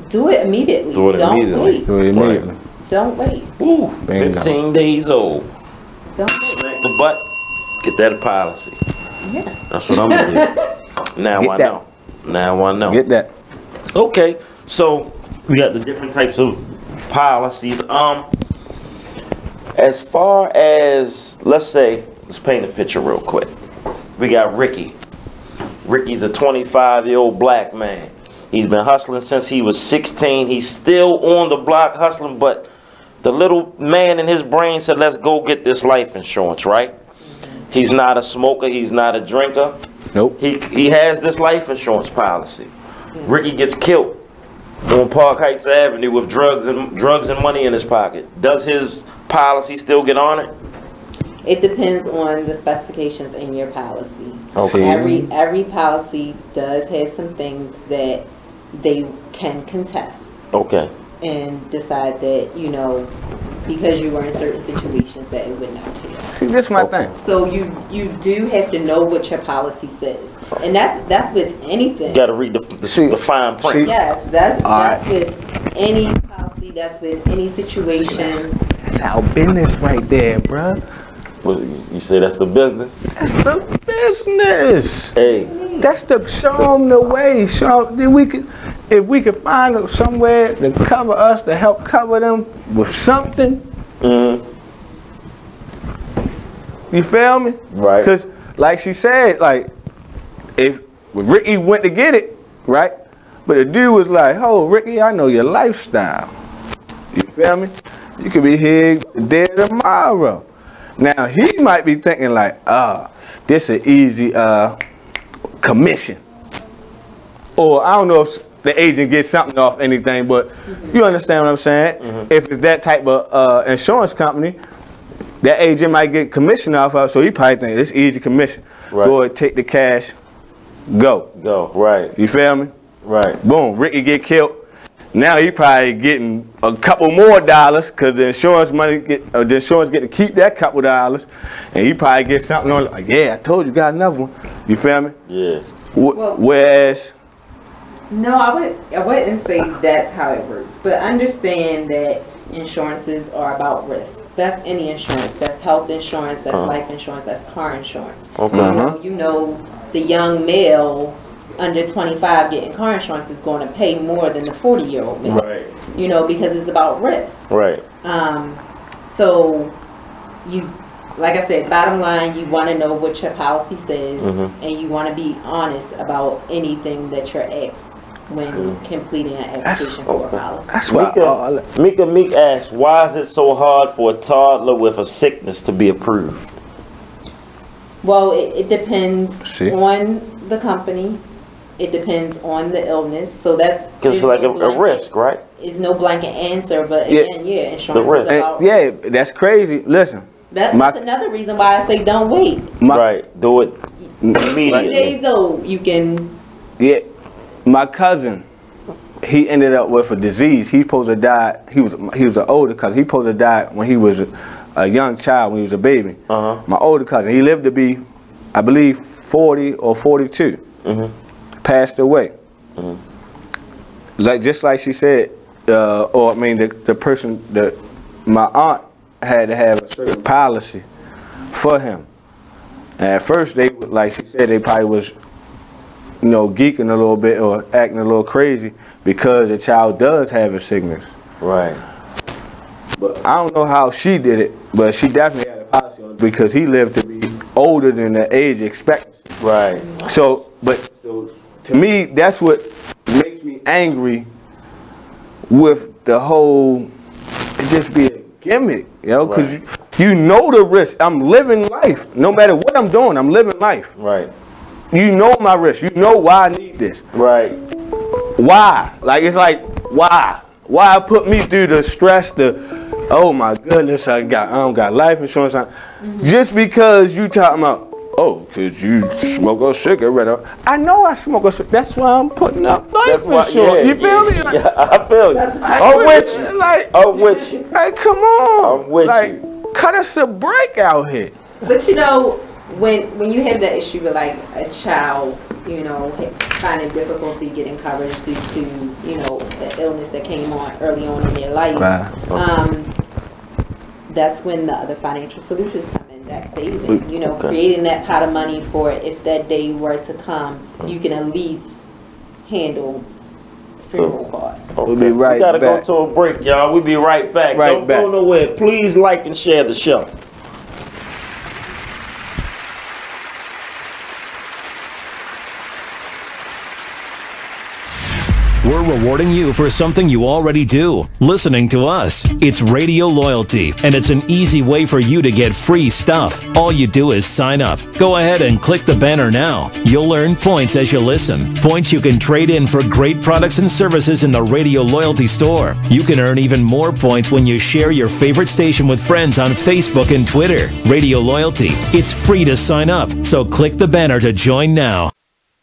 do it immediately. Don't wait. Do it immediately. Don't wait. Ooh, 15 days old. Don't wait. Smack the butt. Get that policy. Yeah. That's what I'm gonna do. Now I know. Now I know. Get that. Okay, so we got the different types of policies. As far as, let's paint a picture real quick. We got Ricky. Ricky's a 25-year-old black man. He's been hustling since he was 16. He's still on the block hustling, but the little man in his brain said, let's go get this life insurance, right? He's not a smoker. He's not a drinker. Nope. He has this life insurance policy. Ricky gets killed on Park Heights Avenue with drugs and money in his pocket. Does his policy still get on it? It depends on the specifications in your policy. Okay. Every policy does have some things that they can contest. Okay. And decide that, because you were in certain situations that it would not take. See, this is my thing. So you do have to know what your policy says. And that's with anything. You got to read the fine print. Yes, that's with any policy, that's with any situation. That's our business right there, bruh. Well, you say that's the business? That's the business. Hey. That's the, show them the way. If we could find somewhere to cover us, to help cover them with something. You feel me? Right. Because like she said, like, if Ricky went to get it, right? But the dude was like, oh, Ricky, I know your lifestyle. You feel me? You could be here dead tomorrow. Now, he might be thinking like, this is an easy commission. Or I don't know if the agent gets something off anything, but you understand what I'm saying? If it's that type of insurance company, that agent might get commission off of, so he probably think it's easy commission. Right. Go ahead, take the cash, go. Go, right. You feel me? Right. Boom, Ricky get killed. now he probably getting a couple more dollars because the insurance money the insurance get to keep that couple dollars, and he probably get something on like, yeah, I told you, got another one. You feel me? Yeah. Whereas. No, I wouldn't say that's how it works, but understand that insurances are about risk. That's any insurance. That's health insurance. That's life insurance. That's car insurance. Okay. You know, the young male under 25 getting car insurance is going to pay more than the 40-year-old male. Right. You know, because it's about risk. Right. So you, like I said, bottom line, you want to know what your policy says, and you want to be honest about anything that you're asked when completing an application for a policy. That's why Meek asks, why is it so hard for a toddler with a sickness to be approved? Well, it depends on the company. It depends on the illness. So that's because it's like a risk, right? It's no blanket answer, but again, insurance the risk. is about risk. That's crazy. Listen. That's another reason why I say don't wait. Right. Do it immediately. 3 days though, you can. Yeah. My cousin, he ended up with a disease. He supposed to die. He was an older cousin. He supposed to die when he was a young child, when he was a baby. My older cousin, he lived to be, I believe, 40 or 42. Passed away. Just like she said, or I mean, the person that my aunt had to have a certain policy for him. And at first, they, like she said, they probably was, you know, geeking a little bit or acting a little crazy because the child does have a sickness. Right. But I don't know how she did it, but she definitely had a policy on it because he lived to be older than the age expectancy. Right. So to me, that's what makes me angry with the whole, it just be a gimmick, you know, because you know the risk. I'm living life. No matter what I'm doing, I'm living life. Right. You know my risk. You know why I need this. Right. Why? Like, it's like, why? Why put me through the stress, oh my goodness, I don't got life insurance. Just because you talking about, oh, because you smoke a cigarette. I know I smoke a cigarette. That's why I'm putting up life insurance. You feel me? Like, I feel you. I'm with you. I'm with you. Like, come on. I'm with you. Cut us a break out here. But you know, when you have that issue with like a child, you know, finding difficulty getting coverage due to, you know, an illness that came on early on in their life, that's when the other financial solutions come in. That saving, you know, creating that pot of money for if that day were to come, you can at least handle funeral costs. We'll be right back. We gotta go to a break, y'all. We'll be right back. Don't go nowhere. Please like and share the show. We're rewarding you for something you already do, listening to us. It's Radio Loyalty, and it's an easy way for you to get free stuff. All you do is sign up. Go ahead and click the banner now. You'll earn points as you listen. Points you can trade in for great products and services in the Radio Loyalty store. You can earn even more points when you share your favorite station with friends on Facebook and Twitter. Radio Loyalty. It's free to sign up, so click the banner to join now.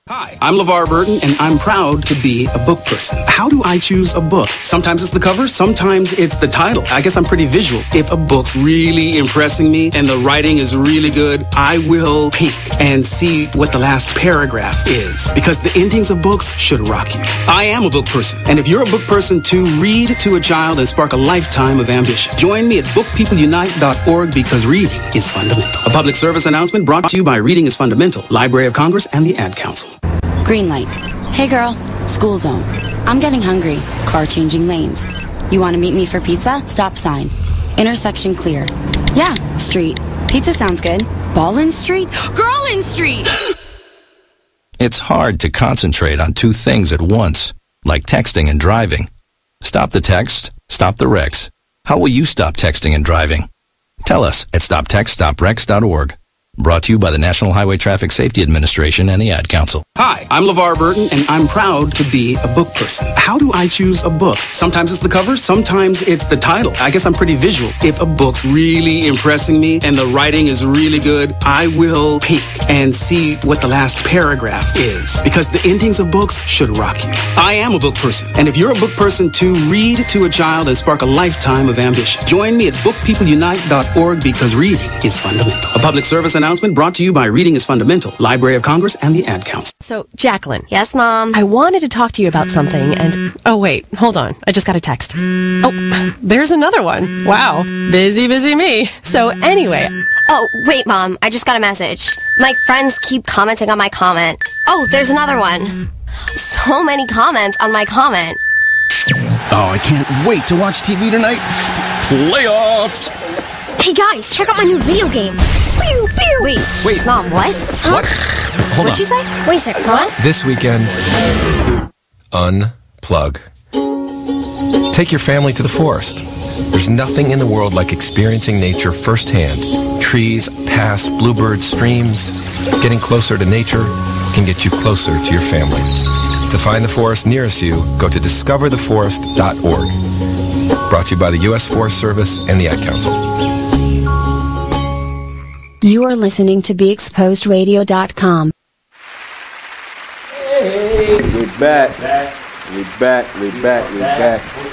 Hi, I'm LeVar Burton, and I'm proud to be a book person. How do I choose a book? Sometimes it's the cover, sometimes it's the title. I guess I'm pretty visual. If a book's really impressing me and the writing is really good, I will peek and see what the last paragraph is, because the endings of books should rock you. I am a book person, and if you're a book person too, read to a child and spark a lifetime of ambition. Join me at bookpeopleunite.org, because reading is fundamental. A public service announcement brought to you by Reading is Fundamental, Library of Congress, and the Ad Council. Green light. Hey girl, school zone. I'm getting hungry. Car changing lanes. You want to meet me for pizza? Stop sign. Intersection clear. Yeah, street. Pizza sounds good. Ball in street? Girl in street! It's hard to concentrate on two things at once, like texting and driving. Stop the text, stop the wrecks. How will you stop texting and driving? Tell us at stoptextstoprex.org. Brought to you by the National Highway Traffic Safety Administration and the Ad Council. Hi, I'm LeVar Burton, and I'm proud to be a book person. How do I choose a book? Sometimes it's the cover, sometimes it's the title. I guess I'm pretty visual. If a book's really impressing me and the writing is really good, I will peek and see what the last paragraph is, because the endings of books should rock you. I am a book person, and if you're a book person too, read to a child and spark a lifetime of ambition. Join me at bookpeopleunite.org, because reading is fundamental. A public service announcement brought to you by Reading is Fundamental, Library of Congress, and the Ad Council. So, Jacqueline. Yes, Mom? I wanted to talk to you about something, and... Oh, wait. Hold on. I just got a text. Oh, there's another one. Wow. Busy me. So, anyway... Oh, wait, Mom. I just got a message. My friends keep commenting on my comment. Oh, there's another one. So many comments on my comment. Oh, I can't wait to watch TV tonight. Playoffs! Hey, guys, check out my new video game. Pew, pew. Wait. Mom, what? What? Hold What'd on. you say? Wait a second. What? This weekend, unplug. Take your family to the forest. There's nothing in the world like experiencing nature firsthand. Trees, paths, bluebirds, streams. Getting closer to nature can get you closer to your family. To find the forest nearest you, go to discovertheforest.org. Brought to you by the U.S. Forest Service and the Ad Council. You are listening to BeExposedRadio.com. Hey, we back. We back. With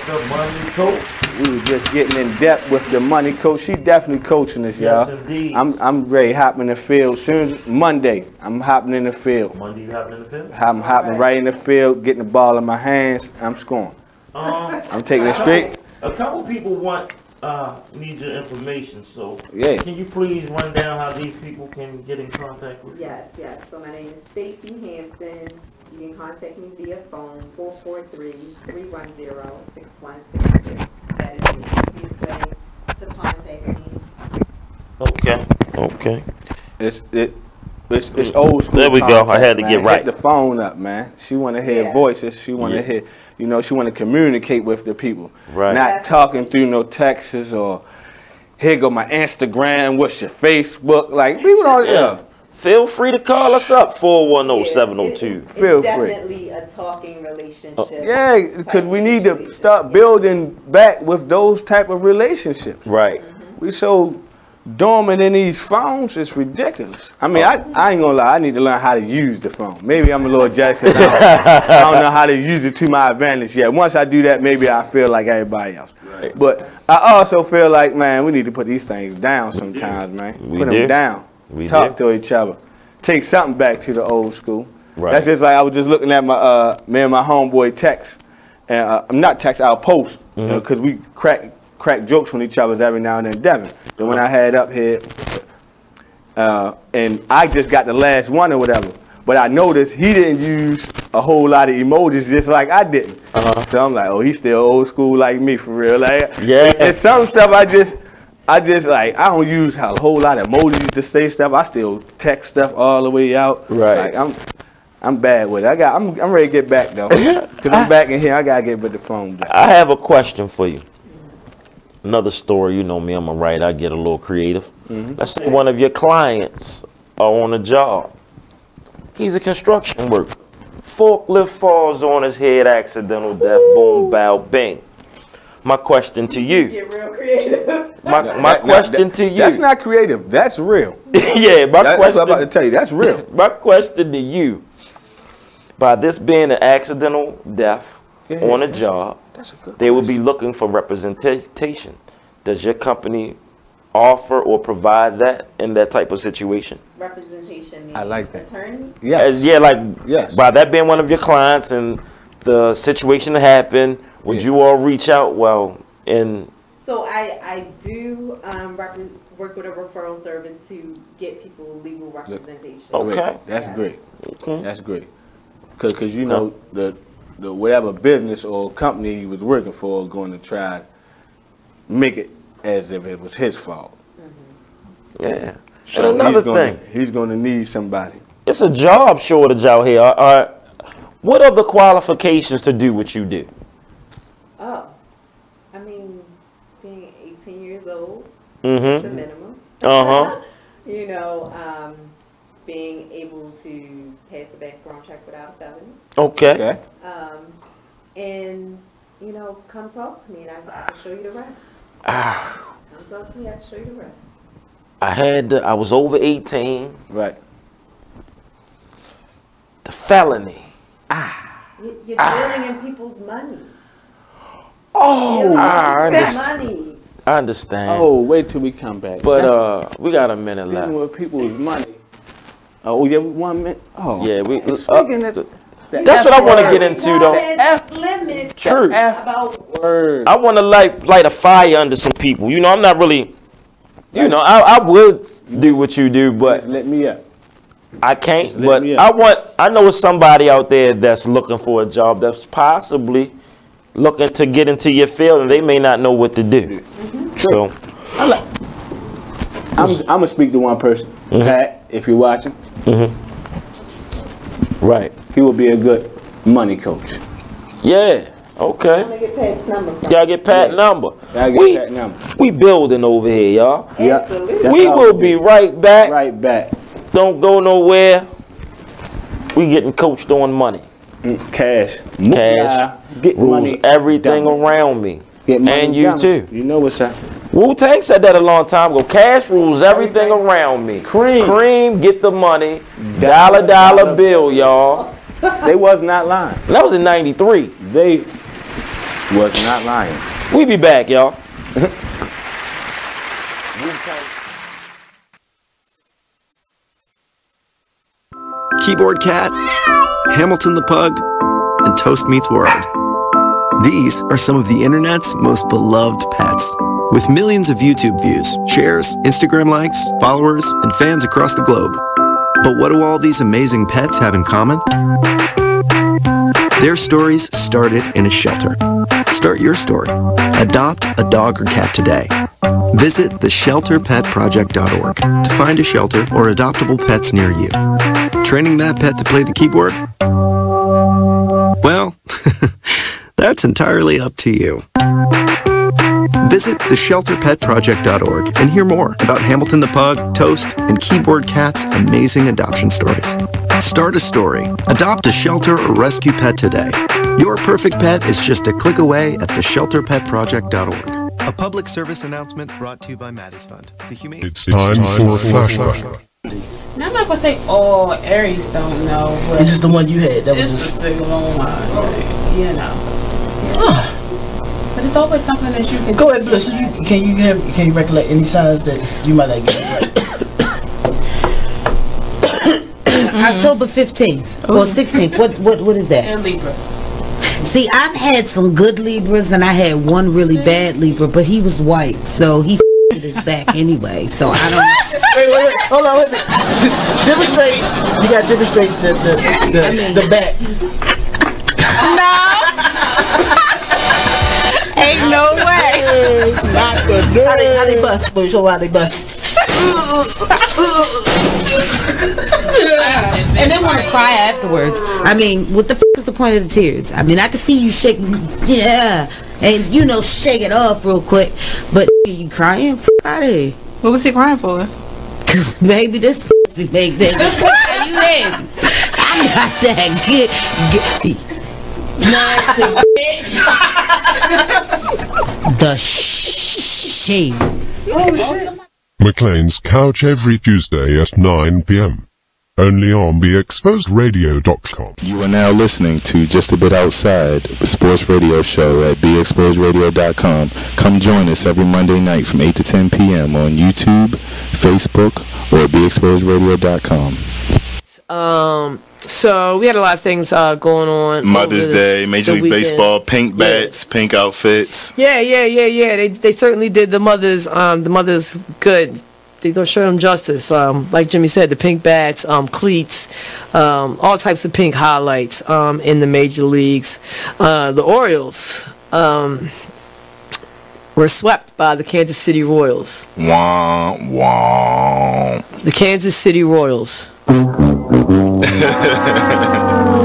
the money coach. We were just getting in depth with the money coach. She definitely coaching us, y'all. Yes, indeed. I'm ready hopping in the field. Soon as Monday, I'm hopping in the field. Monday you hopping in the field? I'm hopping right in the field, getting the ball in my hands. I'm scoring. I'm taking it straight. A couple people need your information, so yeah. Can you please run down how these people can get in contact with you? Yes. So my name is Stacey Hampton. You can contact me via phone 443-310-6166. That is the easiest way to contact me. Okay. It's old school. There we go. I had to man. get right. Hit the phone up, man. She want to hear voices. She want to hear. She want to communicate with the people. Right. Not talking through no texts or here go my Instagram. What's your Facebook? Like people don't. Feel free to call us up 410-702. Feel free. Definitely a talking relationship. Yeah, because we need to start building back with those type of relationships. Right. We so dormant in these phones, it's ridiculous. I mean, I ain't gonna lie, I need to learn how to use the phone. Maybe I'm a little jacked because I don't know how to use it to my advantage yet. Once I do that, maybe I feel like everybody else. Right. But I also feel like, man, we need to put these things down sometimes, man. Put them down. Talk to each other. Take something back to the old school. Right. That's just like I was just looking at my me and my homeboy text. And I'm not text, I'll post. Because we crack jokes on each other every now and then, Devin. The one I had up here, and I just got the last one or whatever. But I noticed he didn't use a whole lot of emojis just like I didn't. So I'm like, oh, he's still old school like me for real. Like, and some stuff I just like, I don't use a whole lot of emojis to say stuff. I still text stuff all the way out. Right. Like, I'm bad with it. I'm ready to get back though. Because I'm back in here, I gotta get with the phone back. I have a question for you. Another story, you know me, I'm a writer, I get a little creative. Let's say one of your clients are on a job. He's a construction worker. Forklift falls on his head, accidental death, boom, bow, bing. My question to you. Get real creative. My question to you. That's not creative, that's real. Yeah, my question. That's what I'm about to tell you, that's real. My question to you. By this being an accidental death on a job, they will be looking for representation. Does your company offer or provide that in that type of situation? Representation means I like that. Attorney? Yes. Yes. By that being one of your clients and the situation that happened, would you all reach out? So I do work with a referral service to get people legal representation. Okay. That's great. That's great. Because you know the whatever business or company he was working for is going to try to make it as if it was his fault. Yeah. So and another thing, he's going to need somebody. It's a job shortage out here. What are the qualifications to do what you do? Oh, I mean, being 18 years old, the minimum. you know, being able to pass a background check without a felony. Okay. And, you know, come talk to me and I can show you the rest. Come talk to me, I can show you the rest. I was over 18. Right. The felony. You're dealing in people's money. Oh, I understand. understand. I understand. Oh, wait till we come back. But we got a minute left. Dealing with people's money. Oh, yeah, 1 minute. Oh. Yeah, Speaking of that's what I want to get into, though. Limit True. about word. I want to light a fire under some people. You know, I'm not really. You know, I would do what you do, but let me up. I can't. But I know it's somebody out there that's looking for a job that's possibly looking to get into your field, and they may not know what to do. So I'm gonna speak to one person, Pat. If you're watching, right, he will be a good money coach. Yeah. Okay. I'm gonna get Pat's number. Gotta get Pat's number. Pat number. We building over here, y'all. Yeah. We will be right back. Right back. Don't go nowhere. We getting coached on money. Cash. Cash. Get rules money. Everything around me. Get money and you done. too. You know what's up. Wu-Tang said that a long time ago. Cash rules everything around me. Cream, get the money. Dollar bill, y'all. They was not lying. That was in 93. They was not lying. We be back, y'all. Keyboard Cat, Hamilton the Pug, and Toast Meets World. These are some of the internet's most beloved pets. With millions of YouTube views, shares, Instagram likes, followers, and fans across the globe. But what do all these amazing pets have in common? Their stories started in a shelter. Start your story. Adopt a dog or cat today. Visit theshelterpetproject.org to find a shelter or adoptable pets near you. Training that pet to play the keyboard? Well, that's entirely up to you. Visit theshelterpetproject.org and hear more about Hamilton the Pug, Toast, and Keyboard Cat's amazing adoption stories. Start a story. Adopt a shelter or rescue pet today. Your perfect pet is just a click away at theshelterpetproject.org. A public service announcement brought to you by Maddie's Fund. The Humane. It's time for a flashback. Now, I'm not gonna say all Aries don't know, but it's just the one you had. That was just a single one, you know. Yeah. But it's always something that you can go ahead. So can you recollect any signs that you might not get right? October 15th or 16th. What is that? And Libras. See, I've had some good Libras and I had one really bad Libra, but he was white, so he f***ed his back anyway. So I don't. Wait, hold on, wait a minute. Demonstrate. You got to demonstrate the back. No. Ain't no way. Not the dirt. How they bust? Let me show how they bust. And then want to cry afterwards. I mean, what the f is the point of the tears? I mean, I can see you shake, yeah, and shake it off real quick. But you crying? F out of here. What was he crying for? Cause baby, this pussy make that. You in? I got that good nasty bitch. The shame. Oh shit. McLean's Couch every Tuesday at 9 p.m. Only on BeExposedRadio.com. You are now listening to Just a Bit Outside, a sports radio show at BeExposedRadio.com. Come join us every Monday night from 8 to 10 p.m. on YouTube, Facebook, or BeExposedRadio.com. So we had a lot of things going on. Mother's Day, Major League Baseball, pink bats, pink outfits. Yeah. They certainly did the mothers good. They don't show them justice. Like Jimmy said, the pink bats, cleats, all types of pink highlights in the major leagues. The Orioles were swept by the Kansas City Royals. Wah, wah. The Kansas City Royals.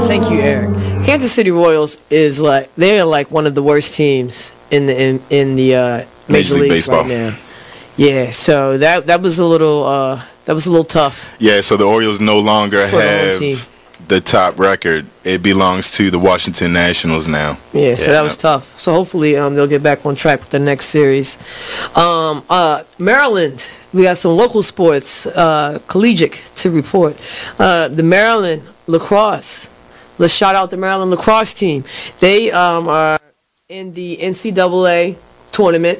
Thank you, Eric. Kansas City Royals is they're like one of the worst teams in the Major League Baseball right now. Yeah, so that was a little That was a little tough. Yeah, so the Orioles no longer For the home team. have the top record. It belongs to the Washington Nationals now. Yeah, so that was tough. So hopefully they'll get back on track with the next series. Maryland, we got some local sports, collegiate to report. The Maryland lacrosse. Let's shout out the Maryland lacrosse team. They are in the NCAA tournament,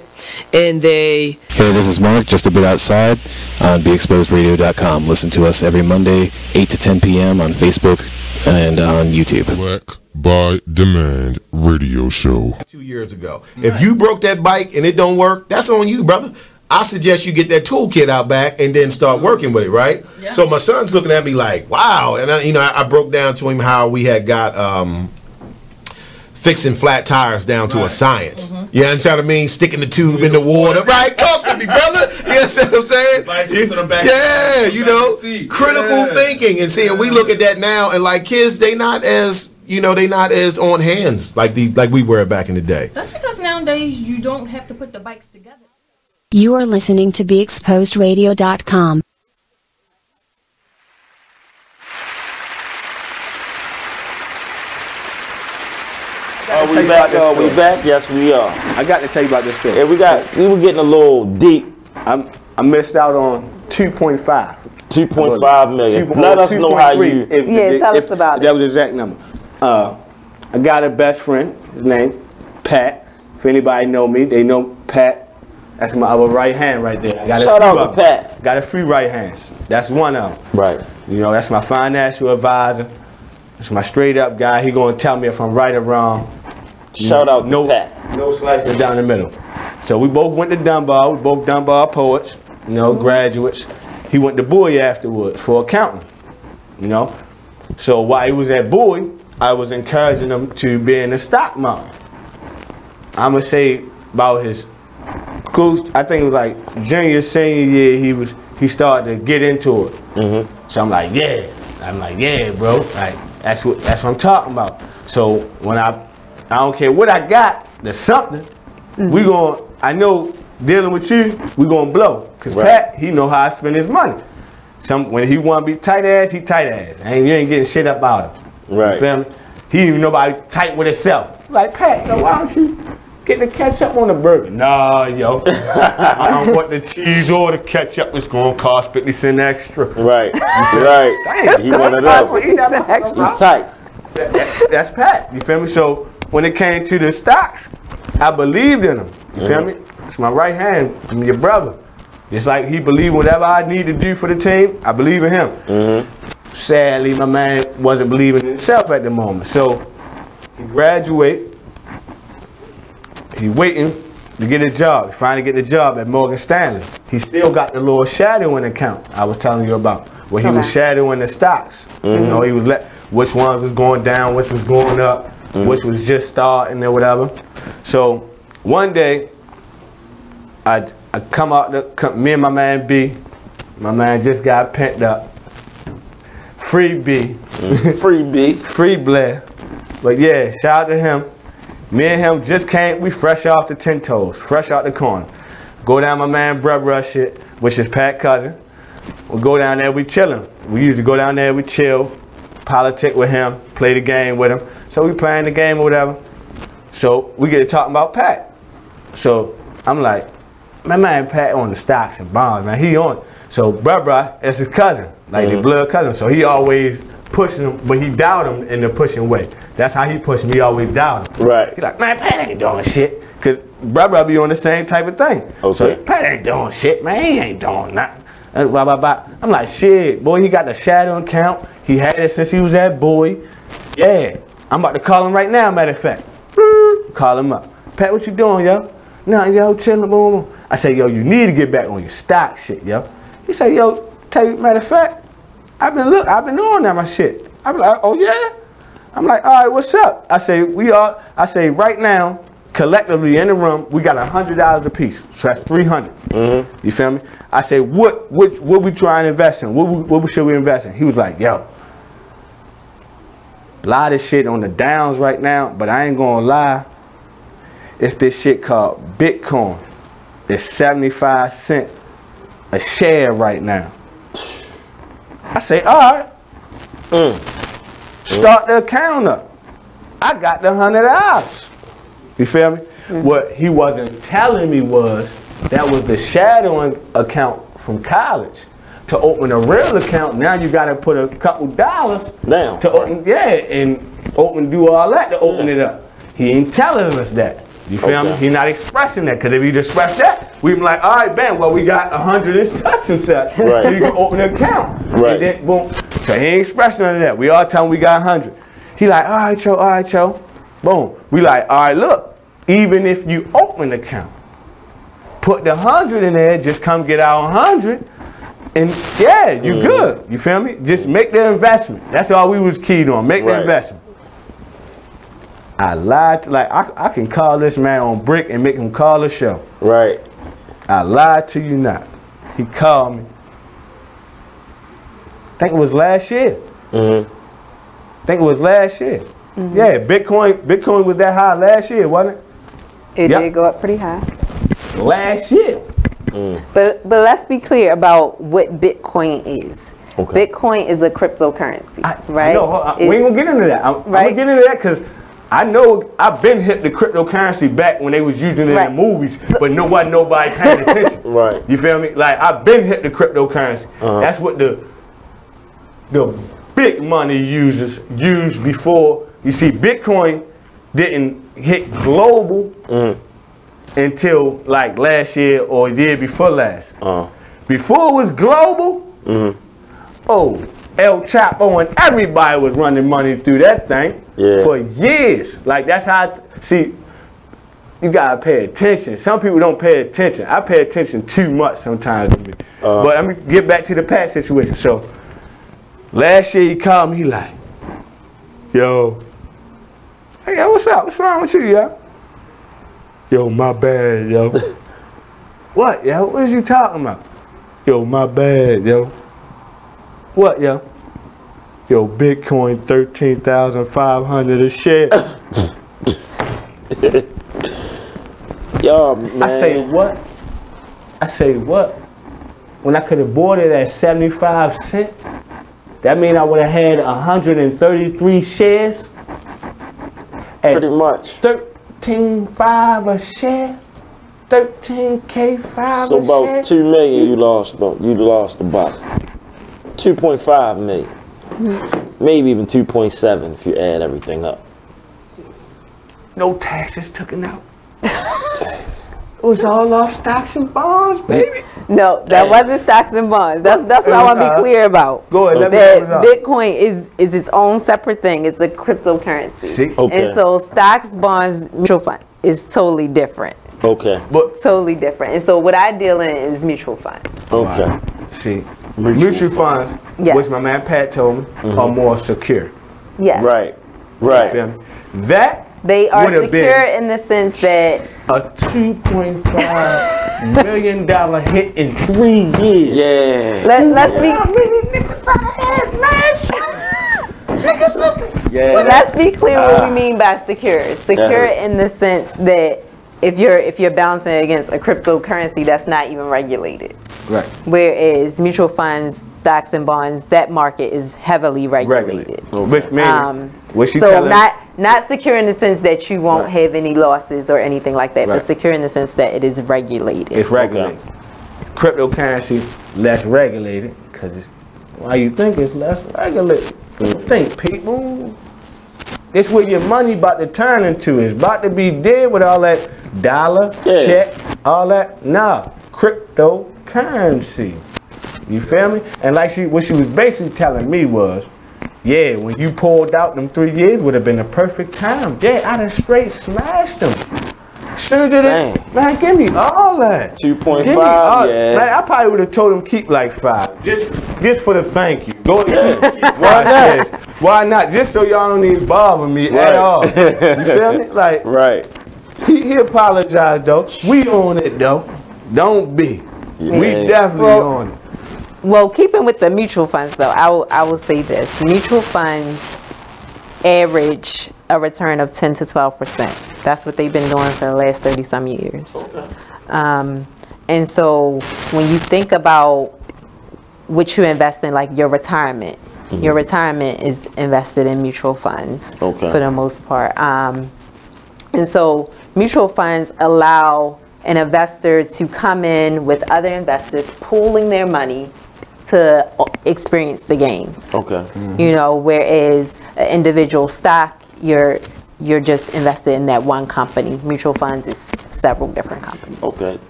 and they... Hey, this is Mark, just a bit outside on BeExposedRadio.com. Listen to us every Monday, 8 to 10 p.m. on Facebook and on YouTube. Black by Demand Radio Show. 2 years ago. If you broke that bike and it don't work, that's on you, brother. I suggest you get that toolkit out back and then start working with it, right? Yeah. So my son's looking at me like, wow. And I broke down to him how we had got fixing flat tires down to a science. You understand what I mean? Sticking the tube in the water. Right? Talk to me, brother. You understand what I'm saying? Yeah, you know, critical thinking. And see, and we look at that now, and like kids, they not as on hands like we were back in the day. That's because nowadays you don't have to put the bikes together. You are listening to BeExposedRadio.com. Are we back? Are we back? Yes, we are. I got to tell you about this story. Yeah, we were getting a little deep. I missed out on 2.5. 2.5 million. Let us know how you... Tell us about it. That was the exact number. I got a best friend. His name, Pat. If anybody know me, they know Pat. That's my other right hand right there. I got Shout out to Pat. Got a few right hands. That's one of them. Right. You know, that's my financial advisor. That's my straight up guy. He gonna tell me if I'm right or wrong. Shout out to Pat. No slicing down the middle. So we both went to Dunbar. We both Dunbar poets. You know, graduates. He went to Bowie afterwards for accounting. You know. So while he was at Bowie, I was encouraging him to be in the stock market. I'm gonna say about his school. I think it was like junior, senior year. He started to get into it. So I'm like, yeah, bro. Like that's what I'm talking about. So when I don't care what I got, there's something. I know dealing with you, we gonna blow. Cause Pat, he know how I spend his money. When he wanna be tight ass, he tight ass. And you ain't getting shit up out of him. Right. You feel me? He even nobody tight with himself. Like, Pat, yo, why don't you get the ketchup on the burger? Nah, yo. I don't want the cheese or the ketchup. It's gonna cost 50 cents extra. Right. Right. He one of those. He tight. That's Pat. You feel me? So when it came to the stocks, I believed in him. You feel me? It's my right hand. I'm your brother. Just like he believed whatever I need to do for the team, I believe in him. Sadly, my man wasn't believing in himself at the moment. So he graduated. He waiting to get a job. He finally get the job at Morgan Stanley. He still got the little shadowing account I was telling you about, where he was shadowing the stocks. You know, he was which ones was going down, which was going up, which was just starting or whatever. So one day, I come out, me and my man B. My man just got pent up. Free B. Free B. Free Blair. But yeah, shout out to him. Me and him just came, we fresh off the 10 toes, fresh out the corner. Go down my man Bruh shit, which is Pat's cousin. We'll go down there, we chillin'. We usually go down there, we chill, politic with him, play the game with him. So we playing the game or whatever. So we get to talking about Pat. So I'm like, my man Pat on the stocks and bonds, man, he on. So Bruh, that's his cousin, like the blood cousin. So he always pushing him, but he doubt him in the pushing way. That's how he pushed me, he always doubt him. Right. He like, man, Pat ain't doing shit. Cause Bruh be on the same type of thing. Okay. So Pat ain't doing shit, man, he ain't doing nothing. Blah, blah, blah. I'm like, shit, boy, he got the shadow account. He had it since he was at Bowie. Yeah, I'm about to call him right now, matter of fact. Call him up. Pat, what you doing, yo? Nah, yo, chilling, boom, boom. I say, yo, you need to get back on your stock shit, yo. He say, yo, tell you, matter of fact, I've been on that my shit. I'm like, oh yeah? I'm like, all right, what's up? I say, right now, collectively in the room, we got $100 a piece. So that's 300. You feel me? I say, what we trying to invest in? What should we invest in? He was like, yo, a lot of shit on the downs right now, but I ain't gonna lie. It's this shit called Bitcoin. It's 75 cents a share right now. I say, all right. Start the account up. I got the $100. You feel me? What he wasn't telling me was that was the shadowing account from college. To open a real account, now you got to put a couple dollars down to open, and do all that to open it up. He ain't telling us that. You feel me? He not expressing that, because if he'd expressed that, we'd be like, all right, bam, well, we got 100 and such and such. Right. So you can open an account. Right. And then, boom. So he ain't expressing none of that. We all tell him we got 100. He like, all right, Joe. Boom. We like, all right, look, even if you open an account, put the 100 in there, just come get our 100, and yeah, you good. You feel me? Just make the investment. That's all we was keyed on. Make the investment. I lied. Like, I can call this man on brick and make him call the show. Right. I lied to you not. He called me. I think it was last year. Yeah, Bitcoin was that high last year, wasn't it? It did go up pretty high. Last year. But let's be clear about what Bitcoin is. Bitcoin is a cryptocurrency, right? No, we ain't gonna get into that. I'm gonna get into that because I know I've been hit the cryptocurrency back when they was using it in the movies, but nobody paying attention. Right. You feel me? Like, I've been hit the cryptocurrency. That's what the big money users used before. You see, Bitcoin didn't hit global until like last year or the year before last. Before it was global, El Chapo and everybody was running money through that thing for years. Like, that's how see, you gotta pay attention. Some people don't pay attention. I pay attention too much sometimes. But let me get back to the Pat situation. So last year he called me, he like, yo, hey, what's up? What's wrong with you, yo? Yo, my bad, yo. What, yo? What is you talking about? Yo, my bad, yo. What, yo? Yo, Bitcoin 13,500 a share. Yo, man. I say what? When I could have bought it at 75 cents, that means I would have had 133 shares. Pretty much. 13.5 a share. 13K5 so a share. about 2 million you lost though. You lost about 2.5 million. Maybe even 2.7 if you add everything up. No taxes taken out. It was all off stocks and bonds, baby. No, that wasn't stocks and bonds. That's what I want to be clear about. Go ahead. That Bitcoin is its own separate thing. It's a cryptocurrency. See? And so stocks, bonds, mutual fund is totally different. But totally different. And so what I deal in is mutual funds. See, mutual funds, which my man Pat told me, are more secure. Yes. Right. That they are secure in the sense that a $2.5 million hit in 3 years. Yeah. Let's be clear what we mean by secure. Secure in the sense that if you're balancing it against a cryptocurrency that's not even regulated. Right. Whereas mutual funds, stocks and bonds, that market is heavily regulated. Which means, so not secure in the sense that you won't have any losses or anything like that, but secure in the sense that it is regulated. It's regulated. Cryptocurrency less regulated because why you think it's less regulated? Think, people. It's what your money about to turn into. It's about to be dead with all that dollar, check, all that. Nah, cryptocurrency. You feel me? And like what she was basically telling me was, yeah, when you pulled out them 3 years would have been the perfect time. Yeah, I done straight smashed them. Sure did it. Man, give me all that. 2.5, Man, I probably would have told him keep like 5. Just for the thank you. Go ahead. Why not? Why not? Just so y'all don't need to bother me at all. You feel me? Like, he apologized though. We on it though. Don't be. We definitely on it. Well, keeping with the mutual funds though, I will say this. Mutual funds average a return of 10 to 12%. That's what they've been doing for the last 30 some years. And so when you think about what you invest in, like your retirement. Your retirement is invested in mutual funds for the most part. And so mutual funds allow an investor to come in with other investors pooling their money to experience the gains. You know, whereas an individual stock, you're just invested in that one company. Mutual funds is several different companies.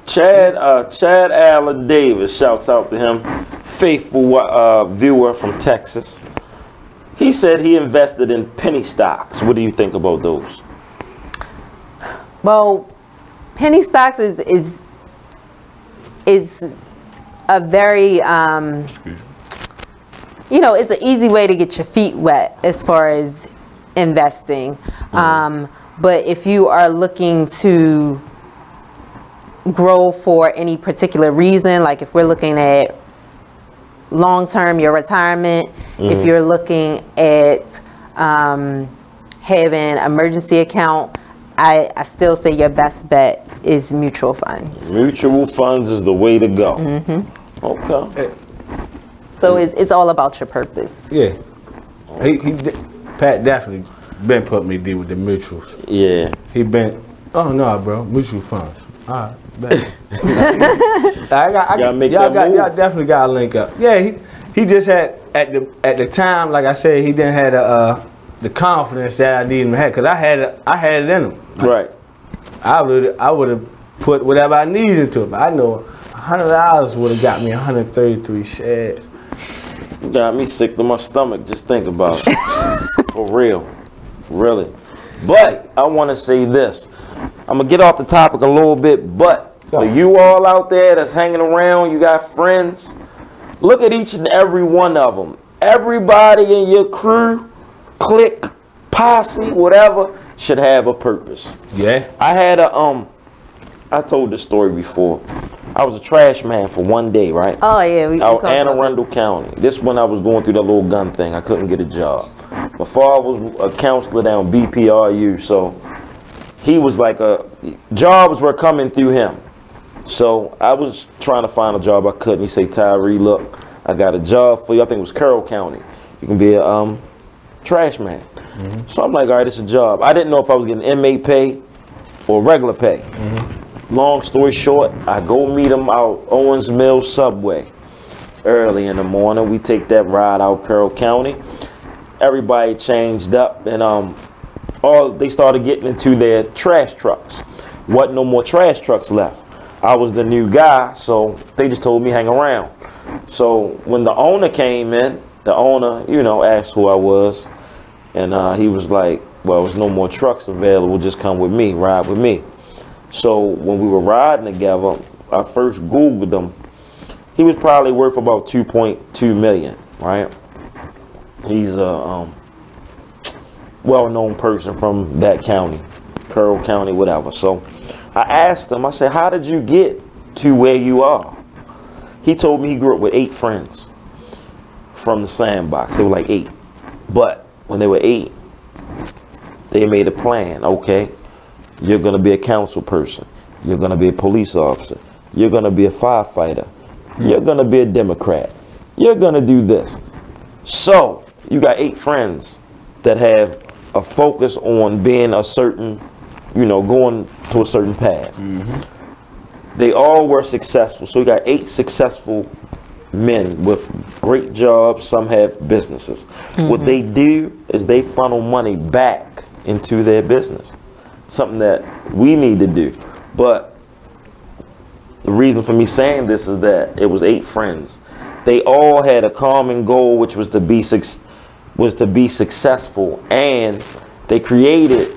Chad Allen Davis, shouts out to him, faithful viewer from Texas. He said he invested in penny stocks. What do you think about those? Well, penny stocks is a very you know, it's an easy way to get your feet wet as far as investing. But if you are looking to grow for any particular reason, like if we're looking at long-term, your retirement, if you're looking at having an emergency account, I still say your best bet is mutual funds. Mutual funds is the way to go. So it's all about your purpose. Yeah. Pat definitely been putting me deal with the mutuals. He been, oh no, bro, mutual funds. All right, bet. Y'all definitely got to link up. Yeah, he just had at the time, like I said, he didn't have the confidence that I needed him to have, because I had it in him. Right. I would have put whatever I needed into it, but I know $100 would have got me 133 shares. You got me sick to my stomach. Just think about it. For real. Really. But I want to say this. I'm going to get off the topic a little bit, but for you all out there that's hanging around, you got friends, look at each and every one of them. Everybody in your crew, clique, posse, whatever, should have a purpose. Yeah. I had I told this story before. I was a trash man for one day, right? Oh yeah, we out Anne Arundel County. This when I was going through that little gun thing. I couldn't get a job. My father was a counselor down BPRU, so he was like jobs were coming through him. So I was trying to find a job I couldn't. He said, Tyree, look, I got a job for you. I think it was Carroll County. You can be a trash man. So I'm like, all right, it's a job. I didn't know if I was getting inmate pay or regular pay. Long story short, I go meet him out Owens Mills Subway early in the morning. We take that ride out Carroll County. Everybody changed up, and they started getting into their trash trucks. Wasn't no more trash trucks left. I was the new guy, so they just told me hang around. So when the owner came in, the owner, you know, asked who I was, and he was like, well, there's no more trucks available, just come with me, ride with me. So when we were riding together, I first Googled him. He was probably worth about 2.2 million, right? He's a well-known person from that county, Carroll County, whatever. So I asked him, I said, how did you get to where you are? He told me he grew up with 8 friends from the sandbox. They were like 8. But when they were 8, they made a plan. Okay, you're going to be a council person. You're going to be a police officer. You're going to be a firefighter. You're going to be a Democrat. You're going to do this. So you got 8 friends that have a focus on being a certain, you know, going to a certain path. They all were successful. So you got 8 successful men with great jobs. Some have businesses. What they do is they funnel money back into their business. Something that we need to do. But the reason for me saying this is that it was 8 friends. They all had a common goal, which was to be successful, and they created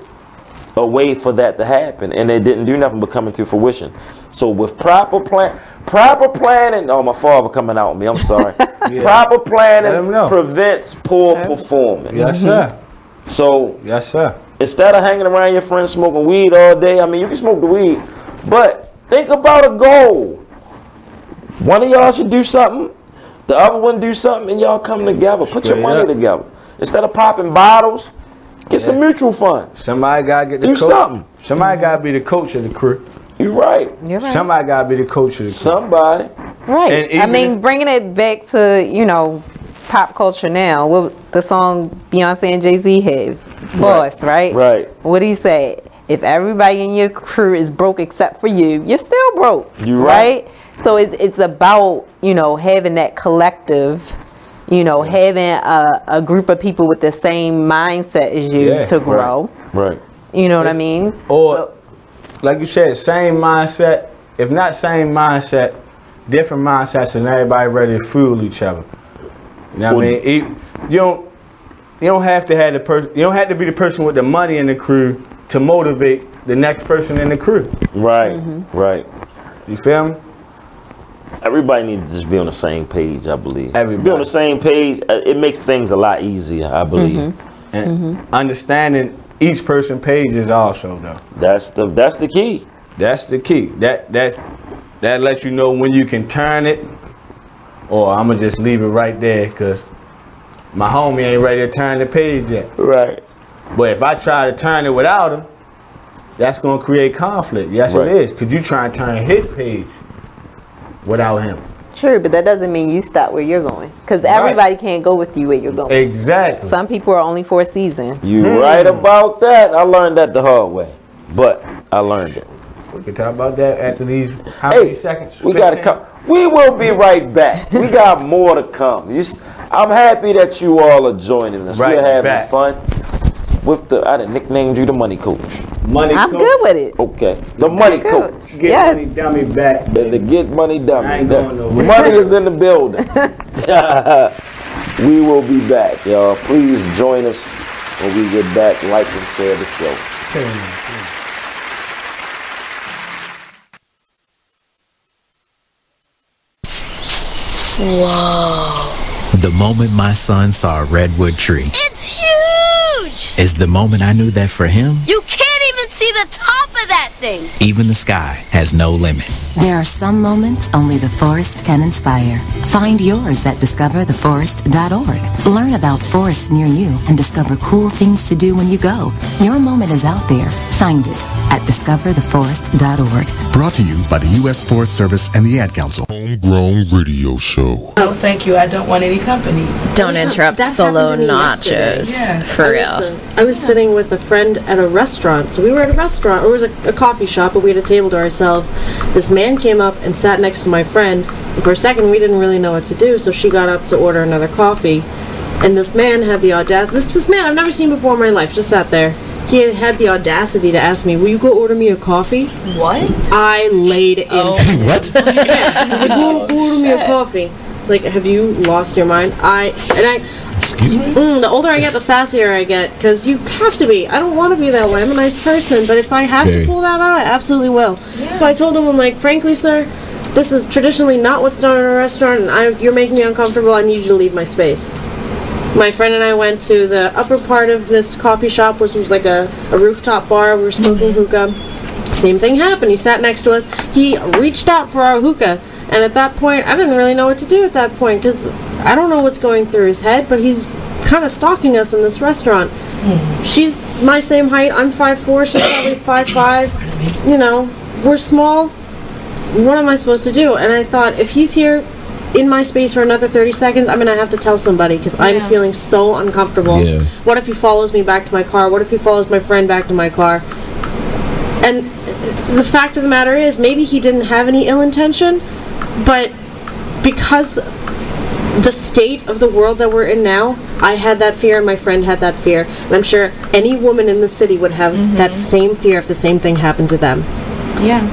a way for that to happen, and they didn't do nothing but come into fruition. So with proper planning, oh, my father coming out with me, I'm sorry. Proper planning prevents poor performance. Yes, sir. So, yes, sir. Instead of hanging around your friends smoking weed all day, I mean, you can smoke the weed, but think about a goal. One of y'all should do something, the other one do something, and y'all come together. Put your money together. Instead of popping bottles, get some mutual funds. Somebody got to get the coach. Do something. Somebody got to be the coach of the crew. You're right. You're right. Somebody got to be the coach of the crew. Somebody. Right. I mean, bringing it back to, you know, pop culture now, what the song Beyonce and Jay-Z have, Boss, right? Right. What do you say? If everybody in your crew is broke except for you, you're still broke. You're right. So it's about, you know, having that collective, you know, having a group of people with the same mindset as you to grow. Right. You know what I mean? Or, like you said, same mindset. If not same mindset, different mindsets, and everybody ready to fuel each other. You know what I mean? You don't have to have the person. You don't have to be the person with the money in the crew to motivate the next person in the crew. Right. Right. You feel me? Everybody needs to just be on the same page, I believe. Everybody. Be on the same page. It makes things a lot easier, I believe. And understanding each person's page is also though. That's the key. That's the key. That lets you know when you can turn it, or I'm gonna just leave it right there because my homie ain't ready to turn the page yet. Right. But if I try to turn it without him, that's gonna create conflict. Yes, it is. Cause you try and turn his page without him. True, but that doesn't mean you stop where you're going. Because everybody can't go with you where you're going. Exactly. Some people are only for a season. You right about that. I learned that the hard way, but I learned it. We can talk about that after these many seconds? We gotta come. We will be right back. We got more to come. I'm happy that you all are joining us. We're having fun. With I done nicknamed you the money coach. I'm good with it. Okay. The money coach. Get money dummy back. The get money dummy. I ain't going nowhere. Money is in the building. We will be back, y'all. Please join us when we get back. Like and share the show. Whoa. The moment my son saw a redwood tree. It's huge! Is the moment I knew that for him, You can't even see the top of that thing! even the sky has no limit. There are some moments only the forest can inspire. Find yours at discovertheforest.org. Learn about forests near you and discover cool things to do when you go. Your moment is out there. Find it at discovertheforest.org. Brought to you by the U.S. Forest Service and the Ad Council. Homegrown Radio Show. Oh, thank you. I don't want any company. Don't interrupt solo nachos. Yeah. For real. I was sitting with a friend at a restaurant. So we were at a restaurant, or it was a coffee shop, but we had a table to ourselves. This man came up and sat next to my friend. And for a second, we didn't really know what to do, so she got up to order another coffee. And this man had the audacity. This man I've never seen before in my life just sat there. He had the audacity to ask me, "Will you go order me a coffee?" What? I laid in. What? Yeah. He's like, go order me a coffee. Like, have you lost your mind? Excuse me? The older I get, the sassier I get, because you have to be. I don't want to be that way. I'm a nice person, but if I have to pull that out, I absolutely will. Yeah. So I told him, I'm like, frankly, sir, this is traditionally not what's done in a restaurant, and you're making me uncomfortable. I need you to leave my space. My friend and I went to the upper part of this coffee shop, which was like a rooftop bar. We were smoking hookah. Same thing happened. He sat next to us. He reached out for our hookah. And at that point, I didn't really know what to do at that point, because I don't know what's going through his head, but he's kind of stalking us in this restaurant. She's my same height. I'm 5'4", she's probably 5'5". You know, we're small. What am I supposed to do? And I thought, if he's here in my space for another 30 seconds, I'm going to have to tell somebody, because I'm feeling so uncomfortable. Yeah. What if he follows me back to my car? What if he follows my friend back to my car? And the fact of the matter is, maybe he didn't have any ill intention, but because the state of the world that we're in now, I had that fear and my friend had that fear. And I'm sure any woman in the city would have that same fear if the same thing happened to them. Yeah.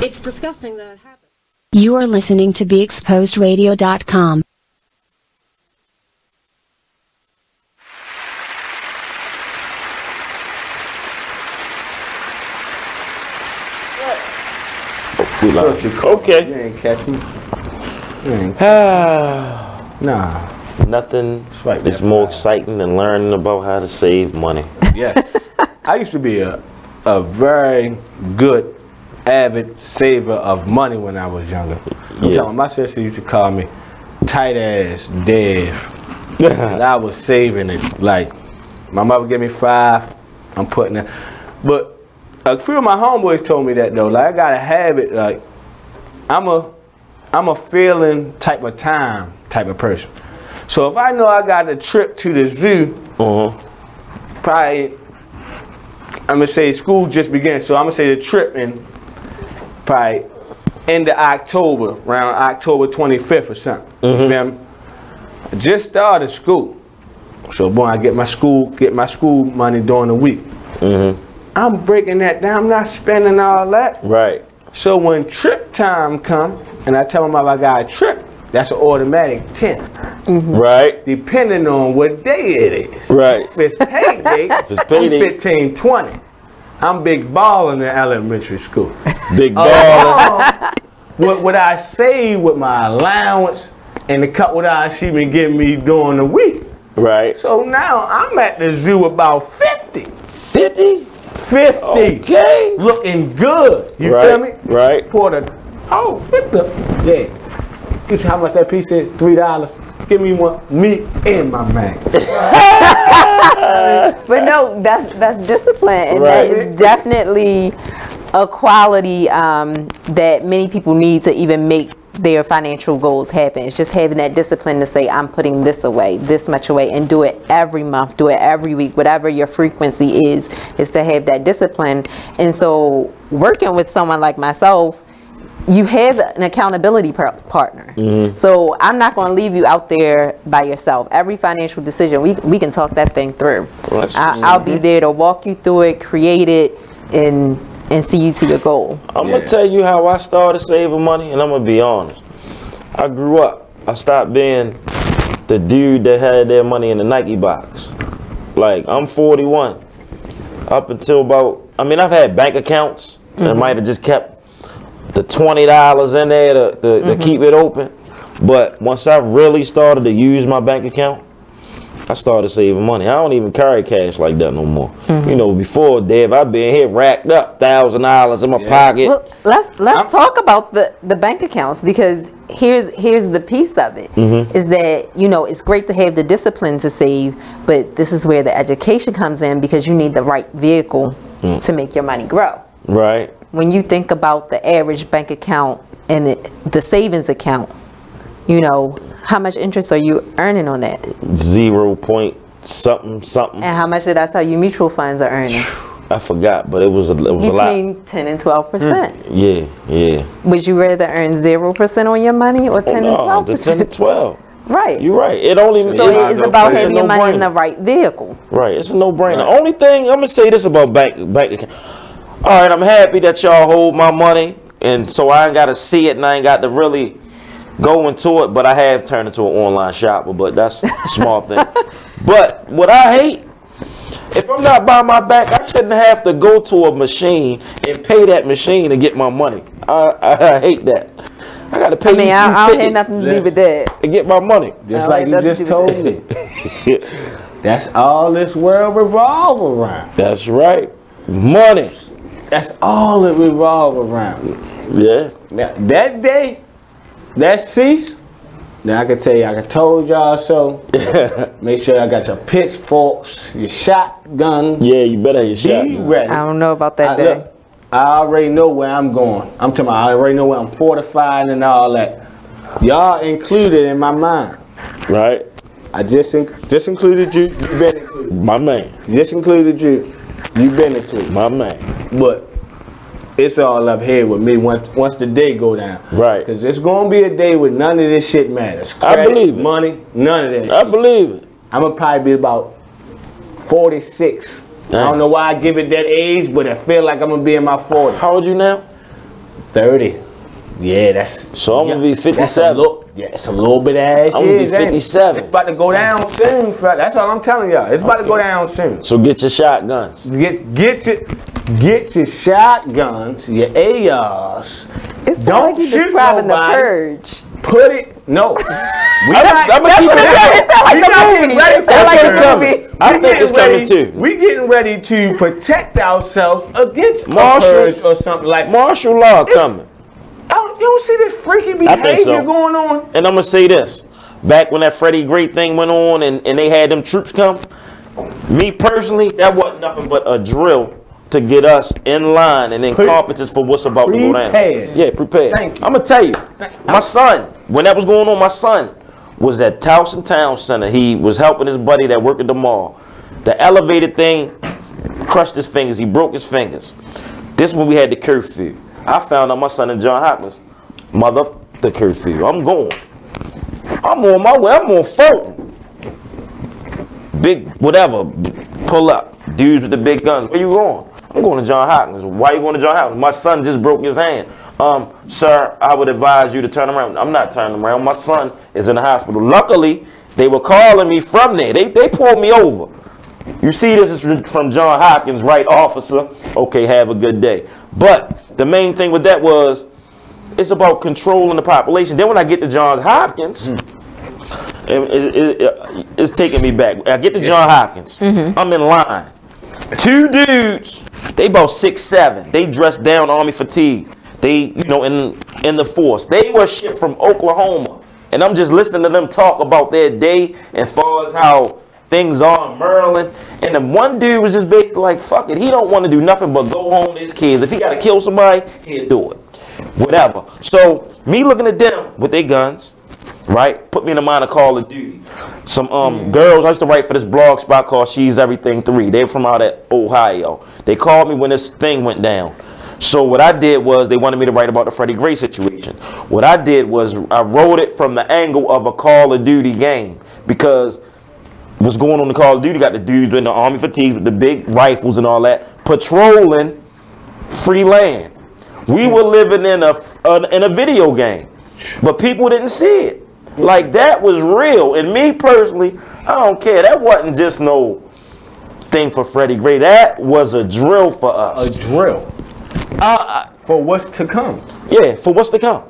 It's disgusting that it happened. You are listening to BeExposedRadio.com. Okay. You ain't catch me. Nah. Nothing is more exciting than learning about how to save money. Yes. I used to be a very good, avid saver of money when I was younger. I'm telling my sister used to call me tight ass Dave. And I was saving it. Like, my mother gave me $5, I'm putting it. But a few of my homeboys told me that though. Like, I gotta have it. Like, I'm a feeling type of time type of person. So if I know I got a trip to the zoo, probably, I'm gonna say school just began, so I'm gonna say the trip in probably end of October, around October 25th or something. You feel me? I just started school. So boy, I get my school money during the week. I'm breaking that down, I'm not spending all that. Right. So when trip time come, and I tell them I got a trip, that's an automatic 10. Right. Depending on what day it is. Right. If it's payday, if it's payday, I'm 15, 20. I'm big balling in elementary school. Big balling. What I save with my allowance and the cut what she been giving me during the week. Right. So now I'm at the zoo about 50. 50? 50. Okay. Looking good. You right. feel me? Right. What the? Yeah. How much that piece is? $3. Give me one, me and my man. But no, that's discipline, and Right. that is definitely a quality that many people need to even make their financial goals happen. It's just having that discipline to say, I'm putting this away, this much away, and do it every month, do it every week, whatever your frequency is to have that discipline. And so working with someone like myself, you have an accountability partner. So I'm not going to leave you out there by yourself. Every financial decision, we can talk that thing through. I'll be there to walk you through it, create it, and see you to your goal. I'm going to tell you how I started saving money, and I'm going to be honest. I grew up. I stopped being the dude that had their money in the Nike box. Like, I'm 41. Up until about, I've had bank accounts that might have just kept the $20 in there to keep it open. But once I really started to use my bank account, I started saving money. I don't even carry cash like that no more. You know, before, Dave, I've been here racked up $1,000 in my pocket. Well, let's talk about the bank accounts, because here's the piece of it, is that, you know, it's great to have the discipline to save, but this is where the education comes in, because you need the right vehicle to make your money grow. Right. When you think about the average bank account and the savings account, you know, how much interest are you earning on that? 0 point something. And how much did I tell you mutual funds are earning? I forgot, but it was a lot. Between 10 and 12%. Yeah. Would you rather earn 0% on your money or 10 and 12%? The 10 to 12. Right. You're right. It only so it's about having your money in the right vehicle. Right. It's a no-brainer. Right. Only thing I'm gonna say this about bank account. All right, I'm happy that y'all hold my money, and so I ain't got to see it, and I ain't got to really go into it, but I have turned into an online shopper, but that's a small thing. But what I hate, if I'm not by my bank, I shouldn't have to go to a machine and pay that machine to get my money. I hate that. I got to pay you I don't have nothing to do with that. To get my money. Just like you just told me. That's all this world revolves around. That's right. Money. That's all it revolves around. Yeah. Now, that day, that cease, now I can tell you, I told y'all so. Make sure y'all got your pitchforks, your shotgun. Yeah, you better have your shotgun. Be ready. I don't know about that day. Look, I already know where I'm going. I'm talking about, I already know where I'm fortified and all that. Y'all included in my mind. Right. I just included you. You been included. My man. Just included you. You been included. My man. But it's all up here with me once the day go down. Right. Because it's going to be a day where none of this shit matters. Credit, I believe it. Money, none of that shit. I believe it. I'm going to probably be about 46. I don't know why I give it that age, but I feel like I'm going to be in my 40s. How old you now? 30. Yeah, that's... So I'm going to be 57. It's a little bit of ass. I'm going to be 57. It's about to go down soon. That's all I'm telling y'all. It's about to go down soon. So get your shotguns. Get your shotguns, your ARs. It's don't like you shoot describing nobody. The Purge. Put it. No. I'm gonna keep it. I think it's coming too. We getting ready to protect ourselves against a purge or something like martial law coming. Oh, you don't see this freaky behavior going on? And I'm gonna say this: back when that Freddie Gray thing went on, and they had them troops come. Me personally, that wasn't nothing but a drill to get us in line and in competence for what's about to go down. Yeah, prepared. I'm gonna tell you, my son, when that was going on, my son was at Towson Town Center. He was helping his buddy that worked at the mall. The elevated thing crushed his fingers. He broke his fingers. This when we had the curfew. I found out my son in John Hopkins, the curfew. I'm going. I'm on my way. I'm on Fulton. Big whatever. Pull up. Dudes with the big guns. Where you going? I'm going to John Hopkins. Why are you going to John Hopkins? My son just broke his hand. Sir, I would advise you to turn around. I'm not turning around. My son is in the hospital. Luckily, they were calling me from there. They pulled me over. You see, this is from John Hopkins, right, officer? Okay, have a good day. But the main thing with that was, it's about controlling the population. Then when I get to Johns Hopkins, it's taking me back. I get to John Hopkins. I'm in line. 2 dudes, they about 6'7". They dressed down army fatigue. They, you know, in the force. They were shipped from Oklahoma. And I'm just listening to them talk about their day as far as how things are in Maryland. And then one dude was just basically like, fuck it. He don't want to do nothing but go home to his kids. If he got to kill somebody, he'll do it. Whatever. So me looking at them with their guns, right, put me in the mind of Call of Duty. Some girls, I used to write for this blog spot called She's Everything 3. They're from out at Ohio. They called me when this thing went down. So what I did was, they wanted me to write about the Freddie Gray situation. What I did was, I wrote it from the angle of a Call of Duty game, because what's going on in the Call of Duty, got the dudes in the army fatigue with the big rifles and all that, patrolling free land. We were living in a video game, but people didn't see it. Like, that was real. And me personally, I don't care. That wasn't just no thing for Freddie Gray. That was a drill for us. A drill. For what's to come. Yeah, for what's to come.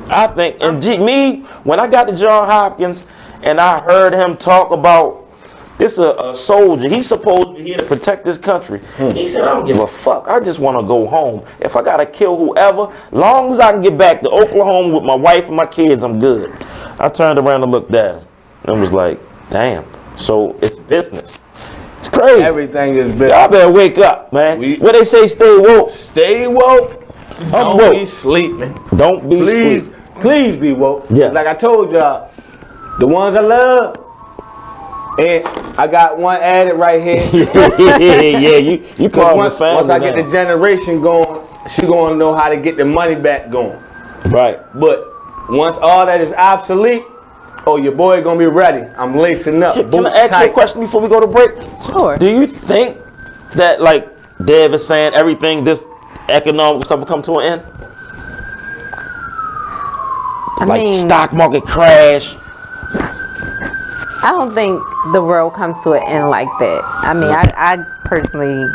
I think, and me, when I got to John Hopkins and I heard him talk about this a soldier, he's supposed to be here to protect this country. He said, I don't give a fuck. I just want to go home. If I got to kill whoever, long as I can get back to Oklahoma with my wife and my kids, I'm good. I turned around and looked at him and was like, damn, so it's business. It's crazy. Everything is business. Y'all better wake up, man. What they say, stay woke. Stay woke. Don't be sleeping. Don't be sleeping. Please be woke. Yes. Like I told y'all, the ones I love, and I got one added right here. Yeah, you call the family. Once I get the generation going, she gonna know how to get the money back going. Right. But once all that is obsolete, oh, your boy gonna be ready. I'm lacing up. Can I ask you a question before we go to break? Sure. Do you think that, like Dev is saying, everything, this economic stuff will come to an end? I mean, stock market crash. I don't think the world comes to an end like that. I mean, I personally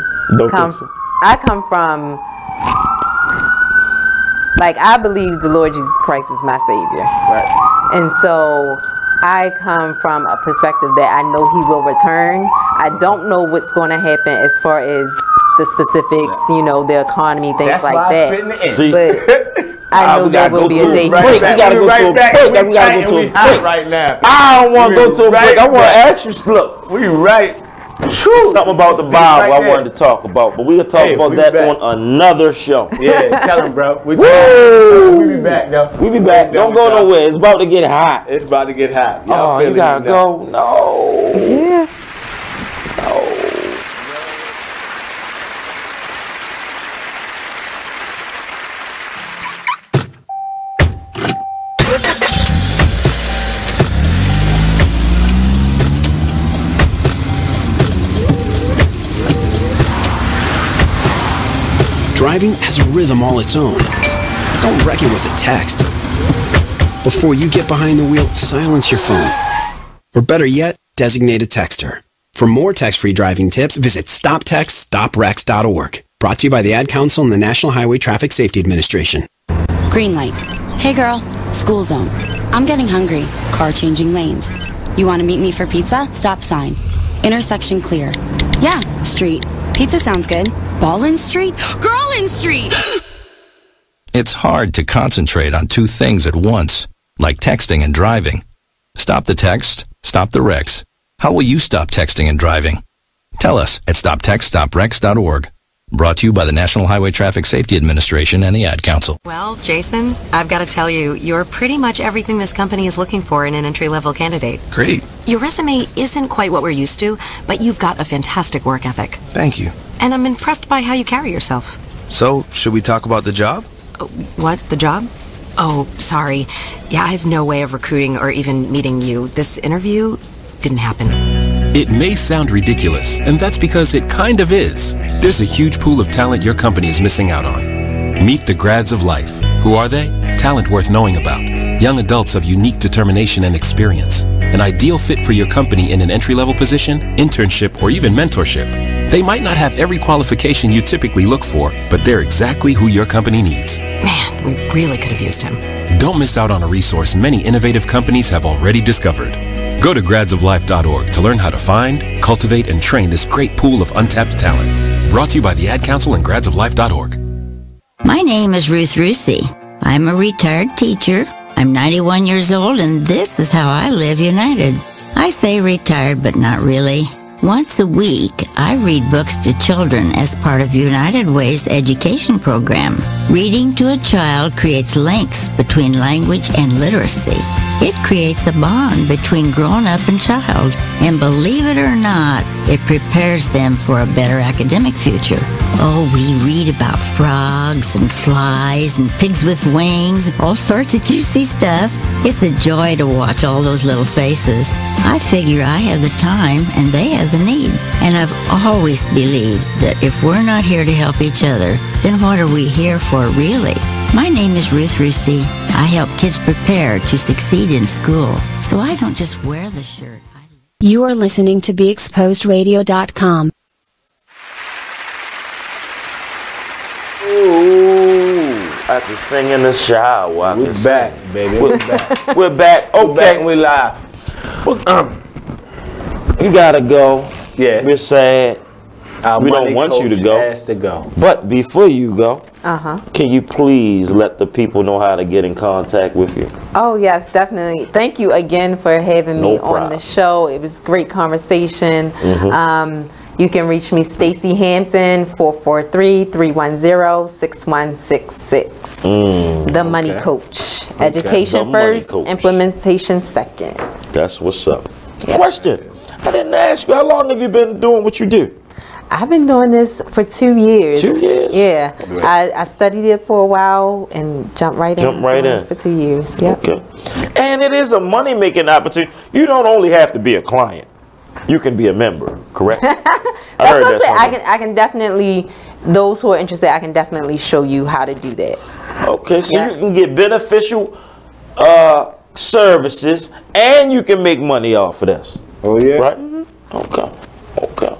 I come from, like, I believe the Lord Jesus Christ is my Savior. Right. And so I come from a perspective that I know He will return. I don't know what's going to happen as far as the specifics, you know, the economy, things That's like why that. But I know there will be a day. We gotta go to a break. We gotta go to a break right now. I don't want to go to a break. I want to ask you, look. We right. Something about the Bible I wanted to talk about, but we'll talk about that on another show. Yeah, tell them, bro. We be back, though. We be back. Don't go nowhere. It's about to get hot. It's about to get hot. Oh, you gotta go? No. Yeah. No. Driving has a rhythm all its own. Don't wreck it with a text. Before you get behind the wheel, silence your phone. Or better yet, designate a texter. For more text-free driving tips, visit stoptextstoprex.org. Brought to you by the Ad Council and the National Highway Traffic Safety Administration. Green light. Hey girl, school zone. I'm getting hungry. Car changing lanes. You want to meet me for pizza? Stop sign. Intersection clear. Yeah, street. Pizza sounds good. Ballin Street? Girlin Street! It's hard to concentrate on two things at once, like texting and driving. Stop the text, stop the wrecks. How will you stop texting and driving? Tell us at stoptextstoprex.org. Brought to you by the National Highway Traffic Safety Administration and the Ad Council. Well, Jason, I've got to tell you, you're pretty much everything this company is looking for in an entry-level candidate. Great. Your resume isn't quite what we're used to, but you've got a fantastic work ethic. Thank you. And I'm impressed by how you carry yourself. So, should we talk about the job? What? The job? Oh, sorry. Yeah, I have no way of recruiting or even meeting you. This interview didn't happen. It may sound ridiculous, and that's because it kind of is. There's a huge pool of talent your company is missing out on. Meet the grads of life. Who are they? Talent worth knowing about. Young adults of unique determination and experience. An ideal fit for your company in an entry-level position, internship, or even mentorship. They might not have every qualification you typically look for, but they're exactly who your company needs. Man, we really could have used him. Don't miss out on a resource many innovative companies have already discovered. Go to gradsoflife.org to learn how to find, cultivate, and train this great pool of untapped talent. Brought to you by the Ad Council and gradsoflife.org. My name is Ruth Rusey. I'm a retired teacher. I'm 91 years old, and this is how I live United. I say retired, but not really. Once a week, I read books to children as part of United Way's education program. Reading to a child creates links between language and literacy. It creates a bond between grown-up and child. And believe it or not, it prepares them for a better academic future. Oh, we read about frogs and flies and pigs with wings, all sorts of juicy stuff. It's a joy to watch all those little faces. I figure I have the time and they have the need. And I've always believed that if we're not here to help each other, then what are we here for really? My name is Ruth Rusey. I help kids prepare to succeed in school, so I don't just wear the shirt. You are listening to BeExposedRadio.com. Ooh, I can sing in the shower. We're back, baby. We're back. We're back. Okay. We're live. You gotta go. Yeah. We're sad. We don't want you to go. Has to go. But before you go, can you please let the people know how to get in contact with you? Oh, yes, definitely. Thank you again for having me on the show. It was great conversation. You can reach me, Stacey Hampton, 443-310-6166. The Money Coach. Education first, implementation second. That's what's up. Question. I didn't ask you, how long have you been doing what you do? I've been doing this for 2 years. 2 years? Yeah. I studied it for a while and jumped right in. Jumped right in. For 2 years. Yep. Okay. And it is a money-making opportunity. You don't only have to be a client. You can be a member, correct? I heard that. I can definitely, those who are interested, I can definitely show you how to do that. Okay, so you can get beneficial services and you can make money off of this. Oh yeah. Right? Okay. Okay.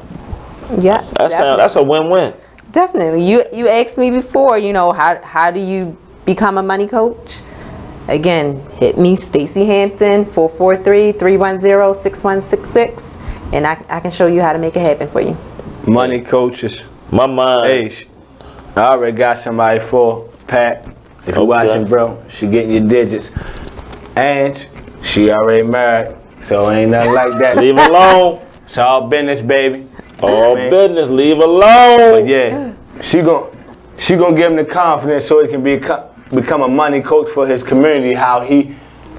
Yeah. That's a win-win. Definitely. You asked me before, you know, how do you become a money coach? Again, hit me, Stacey Hampton, 443-310-6166, and I can show you how to make it happen for you. Money coaches. My mind. Hey, I already got somebody for Pat. If you're watching, bro, she getting your digits. And she already married, so ain't nothing like that. Leave alone. It's all business, baby. All business, leave alone. But yeah, she gonna give him the confidence so he can become a money coach for his community, how he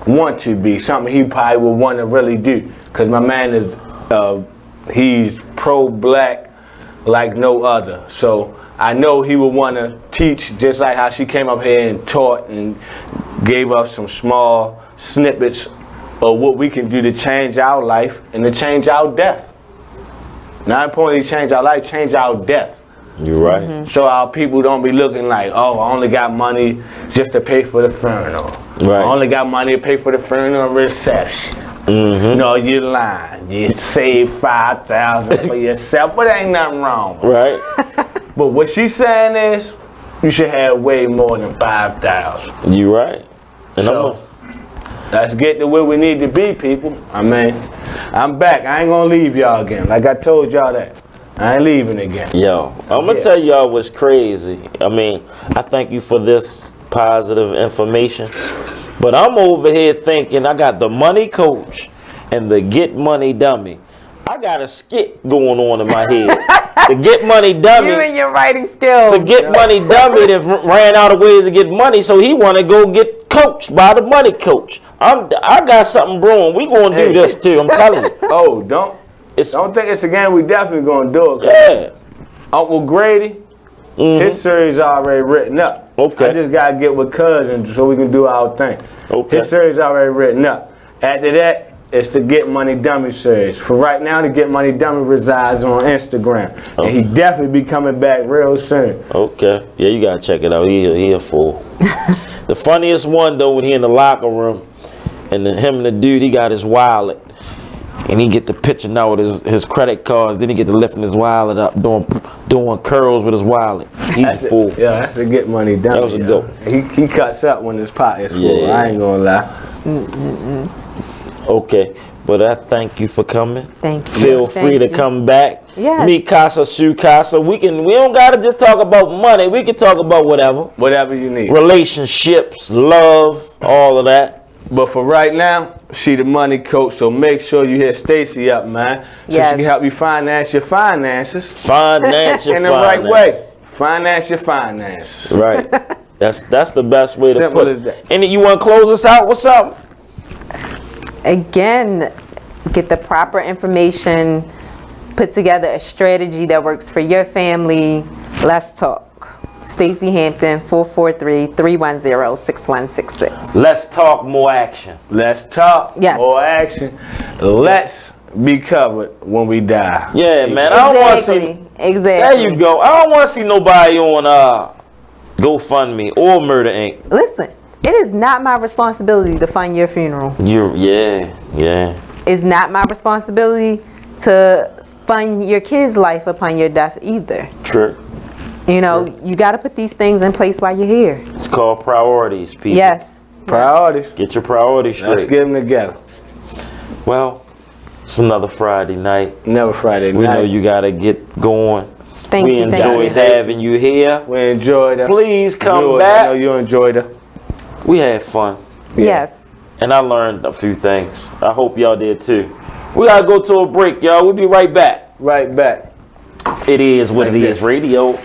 want to be, something he probably would want to really do. Cause my man is, he's pro-black like no other. So I know he would want to teach just like how she came up here and taught and gave us some small snippets of what we can do to change our life and to change our death. Not importantly change our life, change our death. You're right. So our people don't be looking like, oh, I only got money just to pay for the funeral. Right. I only got money to pay for the funeral reception. No, you're lying. You save $5,000 for yourself, but ain't nothing wrong. Right. But what she's saying is, you should have way more than $5,000. You're right. And so, let's get to where we need to be, people. I mean, I'm back. I ain't gonna leave y'all again. Like I told y'all that. I ain't leaving again. Yo, I'm gonna tell y'all what's crazy. I mean, I thank you for this positive information, but I'm over here thinking I got the money coach and the get money dummy. I got a skit going on in my head. The get money dummy. You and your writing skills. The get money dummy that ran out of ways to get money, so he want to go get coached by the money coach. I got something brewing. We gonna do this too. I'm telling you. Oh, don't think it's a game. We definitely gonna do it. Yeah. Uncle Grady, his series already written up. Okay. I just gotta get with Cousin so we can do our thing. Okay. His series already written up. After that, it's the Get Money Dummy series. For right now, the Get Money Dummy resides on Instagram. And he definitely be coming back real soon. Okay. Yeah, you gotta check it out. He a fool. The funniest one though, when he in the locker room, and him and the dude, he got his wallet. And he get the picture now with his credit cards. Then he get to lifting his wallet up, doing curls with his wallet. He's a fool. Yeah, that's a Get Money Dummy. That was a dope. He cuts up when his pocket's full. Yeah. I ain't gonna lie. Okay, but I thank you for coming. Thank you. Feel free to come back. Yes. Me casa, su casa. We don't gotta just talk about money. We can talk about whatever. Whatever you need. Relationships, love, all of that. But for right now, she the money coach, so make sure you hit Stacey up, man. So she can help you finance your finances. Finance your in the right way. Finance your finances. Right. That's the best way to Simple put as it. that. And you want to close us out with something? Again, get the proper information, put together a strategy that works for your family. Let's talk. Stacey Hampton, 443-310-6166. Let's talk more action. Let's talk more action. Let's be covered when we die. Yeah, man. I don't want to see. Exactly. There you go. I don't want to see nobody on GoFundMe or Murder Inc. Listen, it is not my responsibility to fund your funeral. Yeah. It's not my responsibility to fund your kid's life upon your death either. True. You know, you got to put these things in place while you're here. It's called priorities, people. Yes. Priorities. Get your priorities straight. Let's get them together. Well, it's another Friday night. Another Friday night. We know you got to get going. Thank you. We enjoyed having you here. We enjoyed it. Please come back. I know you enjoyed it. We had fun. Yes. And I learned a few things. I hope y'all did too. We got to go to a break, y'all. We'll be right back. Right back. It is what it is, radio.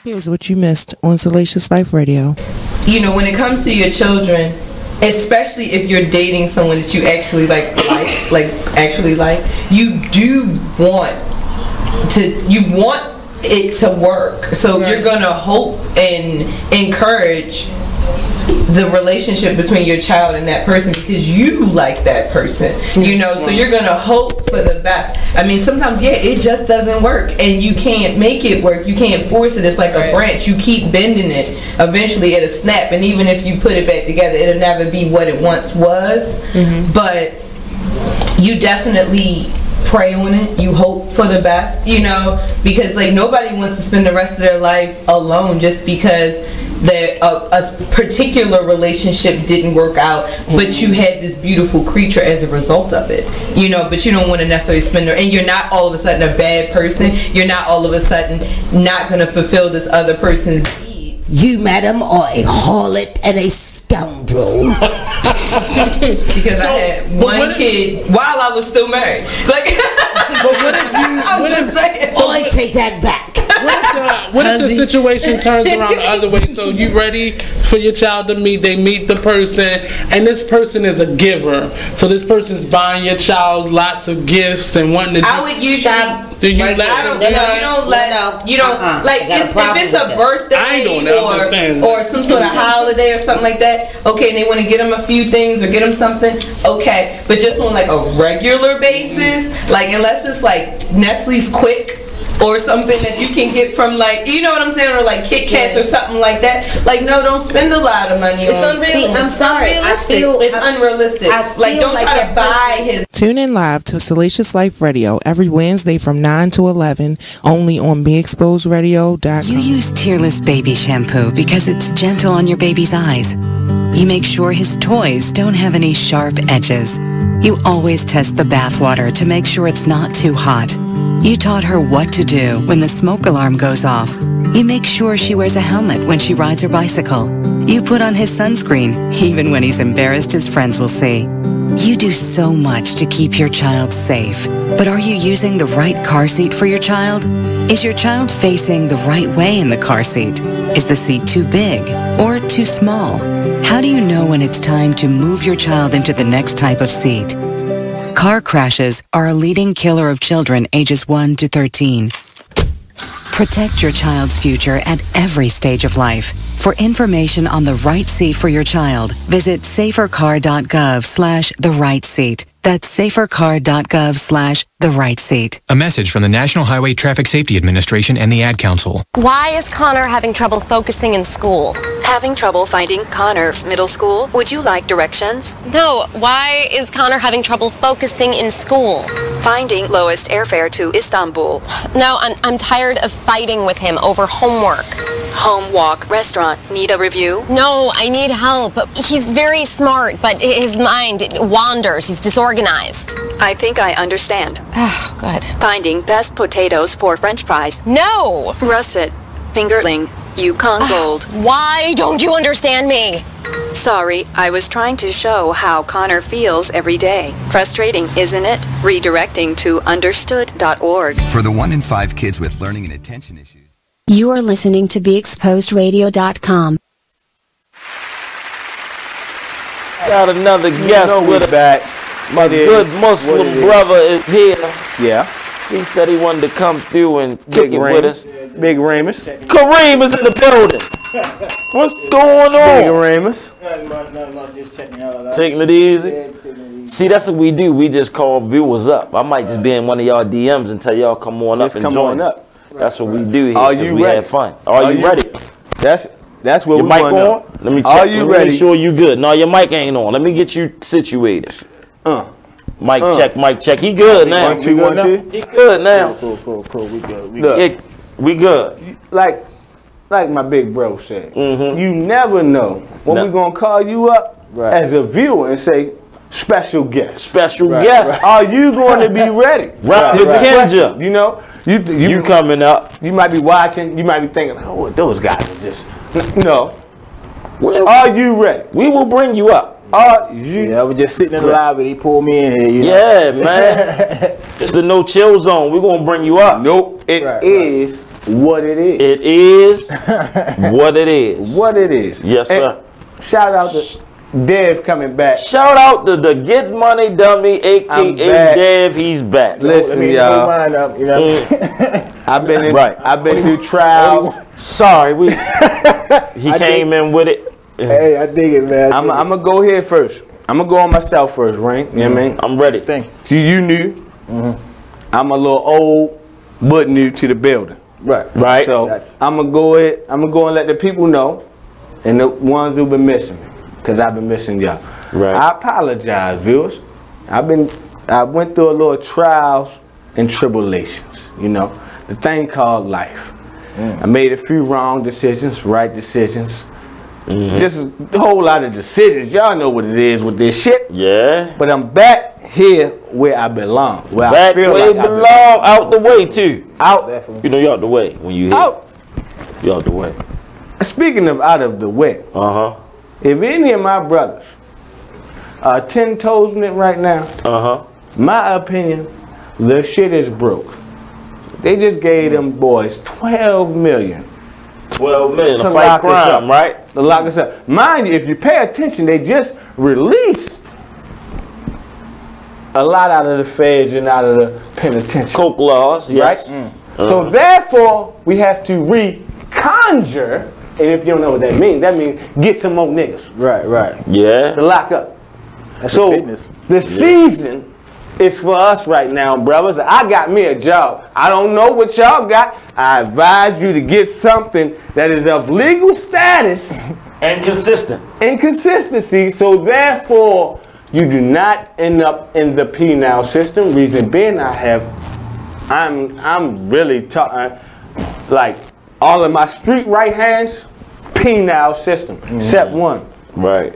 Here's what you missed on Salacious Life Radio. You know, when it comes to your children, especially if you're dating someone that you actually like, you do want it to work. So you're gonna hope and encourage the relationship between your child and that person because you like that person, you know, so you're gonna hope for the best. I mean, sometimes it just doesn't work and you can't make it work. You can't force it. It's like a branch. You keep bending it, eventually it'll snap, and even if you put it back together, it'll never be what it once was. But you definitely pray on it. You hope for the best, you know, because like nobody wants to spend the rest of their life alone just because a particular relationship didn't work out, but you had this beautiful creature as a result of it, you know. But you don't want to necessarily spend and you're not all of a sudden a bad person. You're not all of a sudden not going to fulfill this other person's needs. You, madam, are a harlot and a scoundrel. Because I had one kid while I was still married. Like, but what if you? I take that back. What if the situation turns around the other way? So you ready for your child to meet? They meet the person, and this person is a giver. So this person's buying your child lots of gifts and wanting to. I would usually. Do you like, let? You don't like if it's a birthday or some sort of holiday or something like that. Okay, and they want to get them a few things or get them something. Okay, but just on like a regular basis, like unless it's like Nestle's Quick or something that you can get from like, you know what I'm saying, or like Kit Kats or something like that. Like, no, don't spend a lot of money on. unrealistic. I'm sorry. It's unrealistic. Like, don't try to buy his. Tune in live to Salacious Life Radio every Wednesday from 9 to 11, only on BeExposedRadio.com. You use Tearless baby shampoo because it's gentle on your baby's eyes. You make sure his toys don't have any sharp edges. You always test the bathwater to make sure it's not too hot. You taught her what to do when the smoke alarm goes off. You make sure she wears a helmet when she rides her bicycle. You put on his sunscreen, even when he's embarrassed his friends will see. You do so much to keep your child safe. But are you using the right car seat for your child? Is your child facing the right way in the car seat? Is the seat too big or too small? How do you know when it's time to move your child into the next type of seat? Car crashes are a leading killer of children ages 1 to 13. Protect your child's future at every stage of life. For information on the right seat for your child, visit safercar.gov/the-right-seat. That's safercar.gov/the-right-seat. A message from the National Highway Traffic Safety Administration and the Ad Council. Why is Connor having trouble focusing in school? Having trouble finding Connor's middle school? Would you like directions? No, why is Connor having trouble focusing in school? Finding lowest airfare to Istanbul. No, I'm tired of fighting with him over homework. Home, walk, restaurant. Need a review? No, I need help. He's very smart, but his mind wanders. He's disorganized. I think I understand. Oh, good. Finding best potatoes for French fries. No! Russet, fingerling, Yukon Gold. Why don't you understand me? Sorry, I was trying to show how Connor feels every day. Frustrating, isn't it? Redirecting to understood.org. For the 1 in 5 kids with learning and attention issues. You are listening to BeExposedRadio.com. Got another guest with us. Back. My good Muslim brother is here. Yeah. He said he wanted to come through and kick it with us. Big Ramus. Kareem is in the building. What's going on? Big Ramus. Nothing much, just checking out. Taking it easy. See, that's what we do. We just call viewers up. I might just be in one of y'all DMs and tell y'all come on up and join us. That's what we do here. Are you we ready? Have fun. Are you ready? That's what your we mic want on? Let me check. Are you Let me ready? Make sure you good. No, your mic ain't on. Let me get you situated. Mic check, mic check. He good now. 1 2 1 2. He good now. Cool. We good. We good. Like my big bro said, you never know when we're gonna call you up as a viewer and say, special guest. Special guest. Are you going to be ready? Kenja. You know, you coming up. You might be watching. You might be thinking, oh, those guys are just. No. Are you ready? We will bring you up. I was just sitting in the lobby. He pulled me in here. You know? Yeah, man. It's the no chill zone. We're gonna bring you up. Nope. It is what it is. It is what it is. What it is. Yes, sir. And shout out to Dev coming back. Shout out to the Get Money Dummy, aka Dev. He's back. Listen, y'all. You know? I've been through trials. Sorry, he came in with it. Hey, I dig it, man. I'm gonna go here first. I'm gonna go on myself first, right? You know what I mean? I'm ready. You knew. I'm a little old, but new to the building. Right. So I'm gonna go and let the people know, and the ones who've been missing me, because I've been missing y'all. Right. I apologize, viewers. I went through a little trials and tribulations. You know, the thing called life. I made a few wrong decisions, right decisions. Just a whole lot of decisions. Y'all know what it is with this shit. Yeah. But I'm back here where I belong. Where I feel where like you belong, out the way too. Out. You know you're out the way when you hit. Out. You're out the way. Speaking of out of the way. If any of my brothers are 10 toes in it right now, my opinion, the shit is broke. They just gave them boys 12 million. 12 million to fight crime, right? To lock us up. Mind you, if you pay attention, they just released a lot out of the feds and out of the penitentiary. Coke laws, yes. Right? So therefore, we have to reconjure, and if you don't know what that means get some more niggas. Right. Yeah. To lock up. That's so business. The season is for us right now, brothers. I got me a job. I don't know what y'all got. I advise you to get something that is of legal status and consistent. And consistency, so therefore you do not end up in the penal system. Reason being, I'm really talking like all of my street right hands, penal system, except one. Right.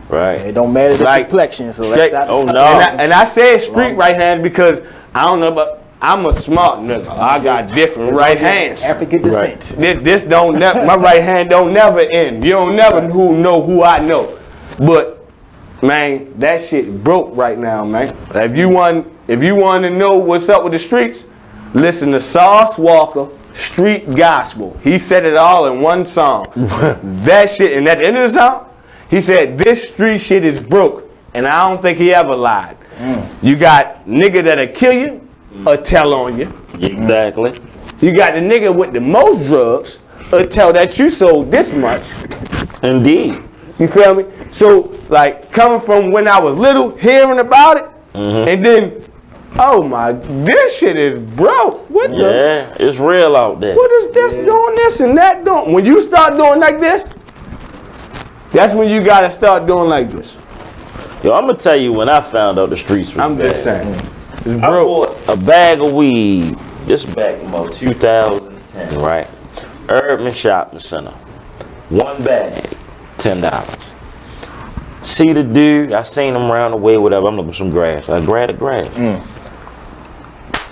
Right. It don't matter the complexion, so let's not. Oh no. And I said street right hand because I don't know, but I'm a smart nigga. I got different right hands. African descent. This don't never. My right hand don't never end. You don't never know who I know. But man, that shit broke right now, man. If you want to know what's up with the streets, listen to Sauce Walker, Street Gospel. He said it all in one song. That shit, and at the end of the song, he said this street shit is broke, and I don't think he ever lied. You got nigga that'll kill you or tell on you. Exactly. You got the nigga with the most drugs or tell that you sold this much. Indeed. You feel me? So, like, coming from when I was little, hearing about it, and then, oh my, this shit is broke. What the? Yeah, it's real out there. What is this doing this and that doing? When you start doing like this, that's when you gotta start doing like this. Yo, I'm gonna tell you when I found out the streets was I'm bad. just saying. It's I broke. bought a bag of weed. This back in about 2010, right? Urban Shopping Center. One bag, $10. See the dude, I seen him around the way, whatever. I'm looking for some grass. I grabbed the grass.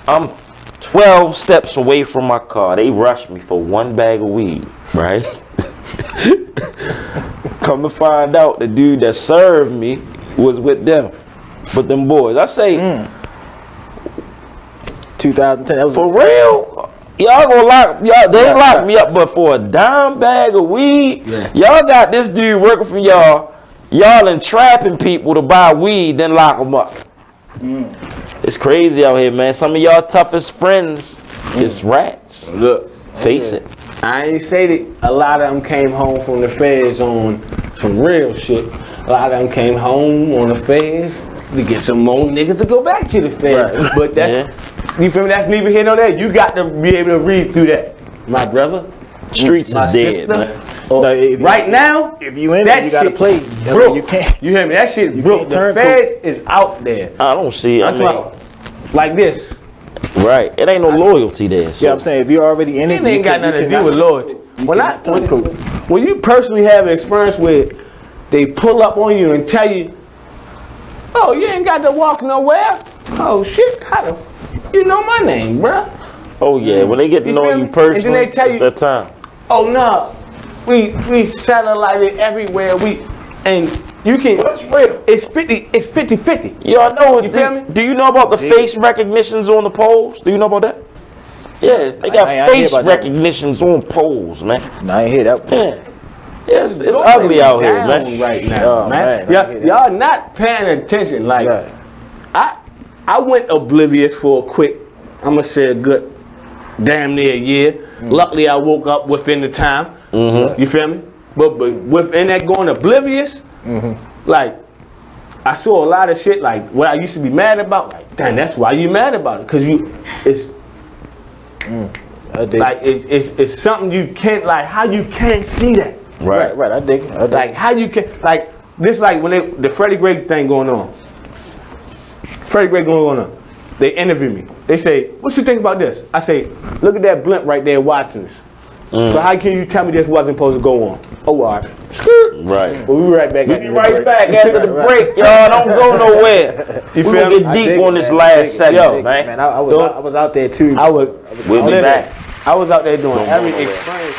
I'm 12 steps away from my car. They rushed me for one bag of weed, right? Come to find out, the dude that served me was with them. But them boys, I say, 2010. That was for real. Y'all gonna lock y'all? They locked me up, but for a dime bag of weed, y'all got this dude working for y'all. Y'all entrapping people to buy weed, then lock them up. It's crazy out here, man. Some of y'all toughest friends is rats. Look, face it. I ain't say that a lot of them came home from the feds on some real shit. A lot of them came home on the feds to get some more niggas to go back to the feds. Right. But that's, you feel me? That's neither here nor there. You got to be able to read through that. My brother. Streets my is dead, sister, man. Right now, if you in it, you gotta play. Broke. You can't. You hear me? That shit broke. The feds is out there. I don't see it. I'm talking like this. Right. It ain't no loyalty there. So. Yeah, I'm saying if you're already in it, It ain't got nothing to do with loyalty. When you personally have an experience where they pull up on you and tell you, oh, you ain't got to walk nowhere. Oh shit, you know my name, bruh. Oh yeah, when they get to know you personally, and then they tell you, that time. Oh no, we satellited everywhere. And you can. What's real? It's 50-50. Y'all know it. You feel me? Do you know about the face recognitions on the poles? Do you know about that? Yes, they got face recognitions on poles, man. No, I ain't hear that. Yeah. Yes, it's ugly out here, man. Right now, man. Y'all not paying attention. Like, I went oblivious for a quick, I'm gonna say a good damn near a year. Luckily, I woke up within the time. You feel me? But within that going oblivious, like, I saw a lot of shit, like, what I used to be mad about. Like, damn, that's why you mad about it. Because it's something you can't, like, how you can't see that. Right. I dig it. Like, how you can, like, this, like, when the Freddie Gray thing going on. Freddie Gray going on. They interview me. They say, what you think about this? I say, look at that blimp right there watching this. So how can you tell me this wasn't supposed to go on? Oh, all right. Right. But we'll be right back. We'll be right back after the break, y'all. Don't go nowhere. You we feel gonna me? get deep on this last segment, man. I was out there too. We'll be back. I was out there doing every experience.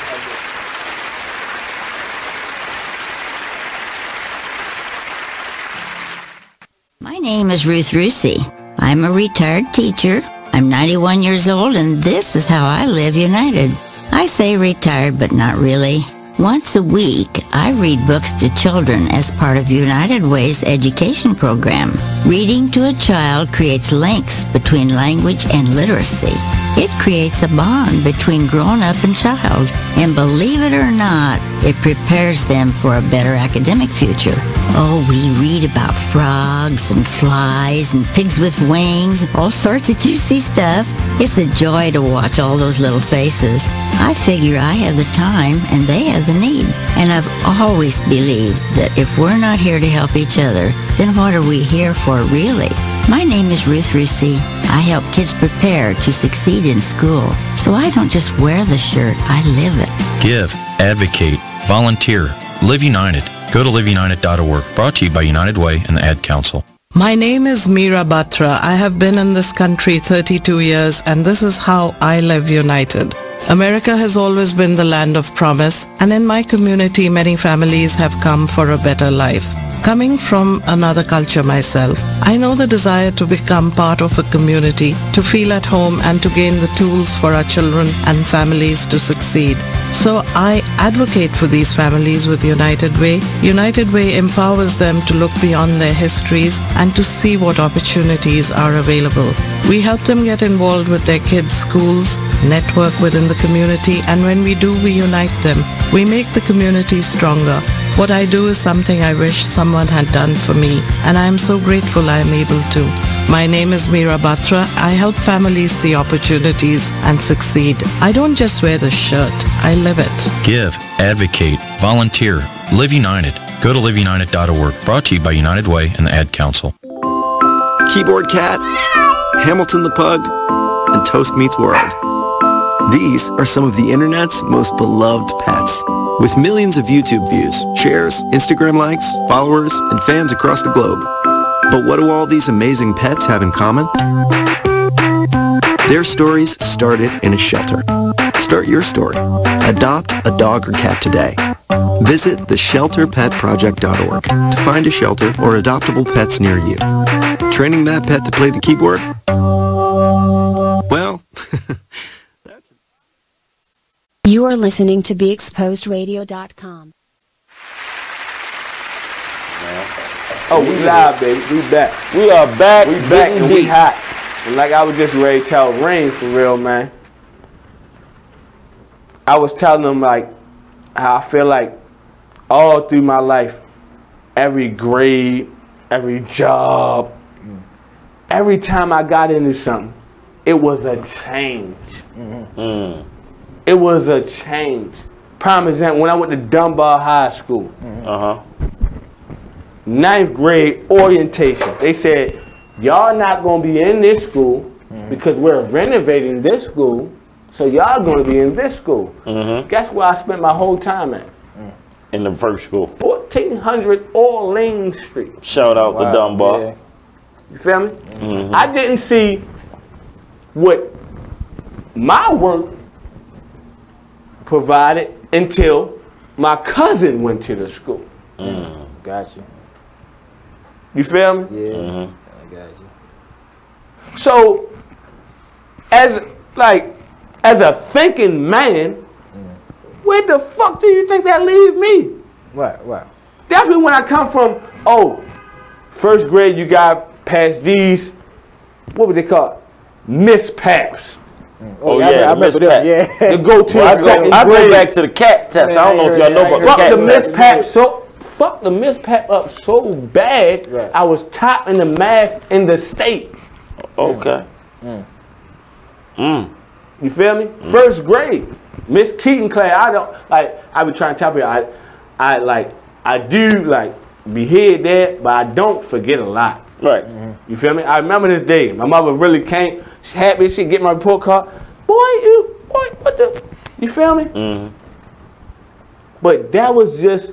My name is Ruth Rusey. I'm a retired teacher. I'm 91 years old, and this is how I live united. I say retired, but not really. Once a week, I read books to children as part of United Way's education program. Reading to a child creates links between language and literacy. It creates a bond between grown-up and child. And believe it or not, it prepares them for a better academic future. Oh, we read about frogs and flies and pigs with wings, all sorts of juicy stuff. It's a joy to watch all those little faces. I figure I have the time and they have the need. And I've always believed that if we're not here to help each other, then what are we here for really? My name is Ruth Rusey. I help kids prepare to succeed in school. So I don't just wear the shirt, I live it. Give, advocate, volunteer, live united. Go to liveunited.org. Brought to you by United Way and the Ad Council. My name is Meera Batra. I have been in this country 32 years, and this is how I live united. America has always been the land of promise, and in my community many families have come for a better life. Coming from another culture myself, I know the desire to become part of a community, to feel at home and to gain the tools for our children and families to succeed. So I advocate for these families with United Way. United Way empowers them to look beyond their histories and to see what opportunities are available. We help them get involved with their kids' schools, network within the community, and when we do, we unite them. We make the community stronger. What I do is something I wish someone had done for me, and I am so grateful I am able to. My name is Meera Batra. I help families see opportunities and succeed. I don't just wear the shirt, I live it. Give, advocate, volunteer, live united. Go to liveunited.org. Brought to you by United Way and the Ad Council. Keyboard Cat, Hamilton the Pug, and Toast Meets World. These are some of the internet's most beloved pets. With millions of YouTube views, shares, Instagram likes, followers, and fans across the globe. But what do all these amazing pets have in common? Their stories started in a shelter. Start your story. Adopt a dog or cat today. Visit theshelterpetproject.org to find a shelter or adoptable pets near you. Training that pet to play the keyboard? Well, You are listening to BeExposedRadio.com. Oh, we live, baby. We back. We are back. We back and we hot. And like I was just ready to tell Rain for real, man. I was telling them like how I feel like all through my life, every grade, every job, every time I got into something, it was a change. It was a change. Prime example, when I went to Dunbar High School, 9th grade orientation, they said, y'all not gonna be in this school because we're renovating this school, so y'all gonna be in this school. Guess where I spent my whole time at? In the first school. 1400 Orleans Street. Shout out to Dunbar. Yeah. You feel me? I didn't see what my work provided until my cousin went to the school. Gotcha. You feel me? Yeah. I got you. So, as a thinking man, where the fuck do you think that leaves me? Right. Definitely when I come from, first grade you got past these, what would they call it? Mispaps. Oh yeah, I remember them. Yeah. To go to I grade. go back to the cat test. I don't know if y'all know about the cat test. Fuck the mispap up so bad, I was top in the math in the state. Okay. You feel me? First grade, Miss Keaton class. I be trying to tell people I do be here there, but I don't forget a lot. Right. You feel me? I remember this day. My mother really came. She happy. She get my report card. Boy, what the? You feel me? But that was just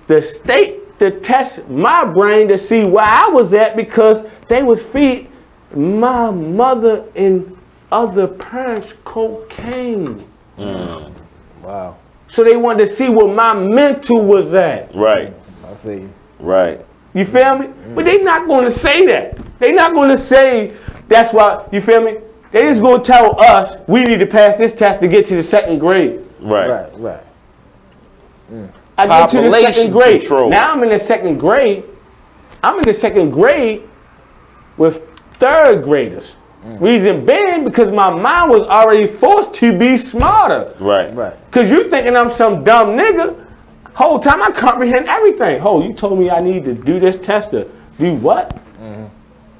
the state to test my brain to see where I was at, because they was feed my mother and other parents cocaine. Wow. So they wanted to see where my mental was at. Right. I see you. Right. You feel me? But they not going to say that. They not going to say that's why. You feel me? They just going to tell us we need to pass this test to get to the second grade. Right. I get to the second grade. Control. Now I'm in the second grade. I'm in the second grade with third graders. Reason being because my mind was already forced to be smarter. Right. Because you thinking I'm some dumb nigga. Whole time I comprehend everything. You told me I need to do this test to do what?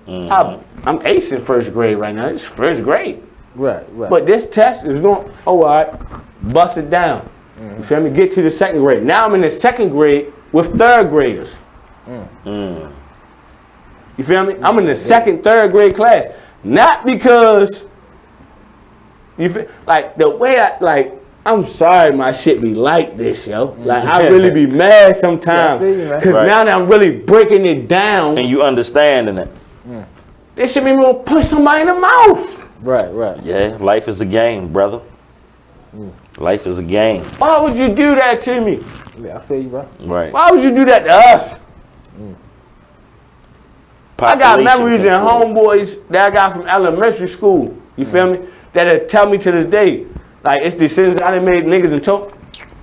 I'm ace in first grade right now. It's first grade. Right. But this test is going, all right, bust it down. You feel me? Get to the second grade. Now I'm in the second grade with third graders. You feel me? I'm in the second, third grade class. Not because, you feel, the way I'm sorry my shit be like this, yo. Like, I really be mad sometimes. Because now that I'm really breaking it down. And you understanding it. This shit make me want to punch somebody in the mouth. Right. Yeah, life is a game, brother. Life is a game. Why would you do that to me? Yeah, I feel you, bro. Right. Why would you do that to us? I got memories and homeboys that I got from elementary school. You feel me? That'll tell me to this day. Like, it's decisions I done made niggas and told,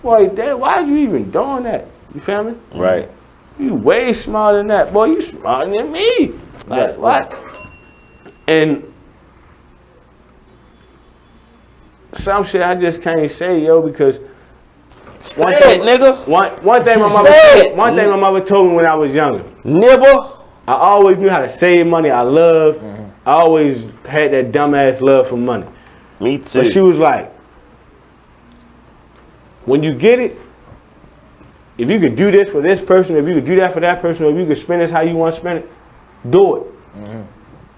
boy, Dad, why are you even doing that? You feel me? Right. You way smarter than that. Boy, you smarter than me. Like, what? And some shit I just can't say, yo, because one thing my mother told me when I was younger. Nibble. I always knew how to save money. I always had that dumbass love for money. Me too. But she was like, when you get it, if you could do this for this person, if you could do that for that person, or if you could spend this how you want to spend it, do it.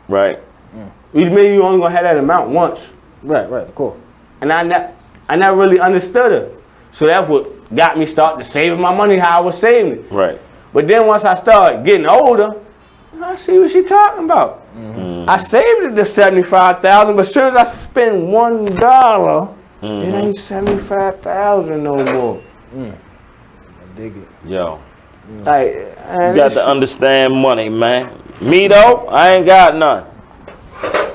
Right. Which means you only gonna have that amount once. Right, cool. And I never really understood her. So that's what got me started saving my money how I was saving it. Right. But then once I started getting older, I see what she talking about. I saved it to $75,000, but as soon as I spend $1, it ain't $75,000 no more. I dig it. Yo. Like, you got to understand money, man. Me though, I ain't got none.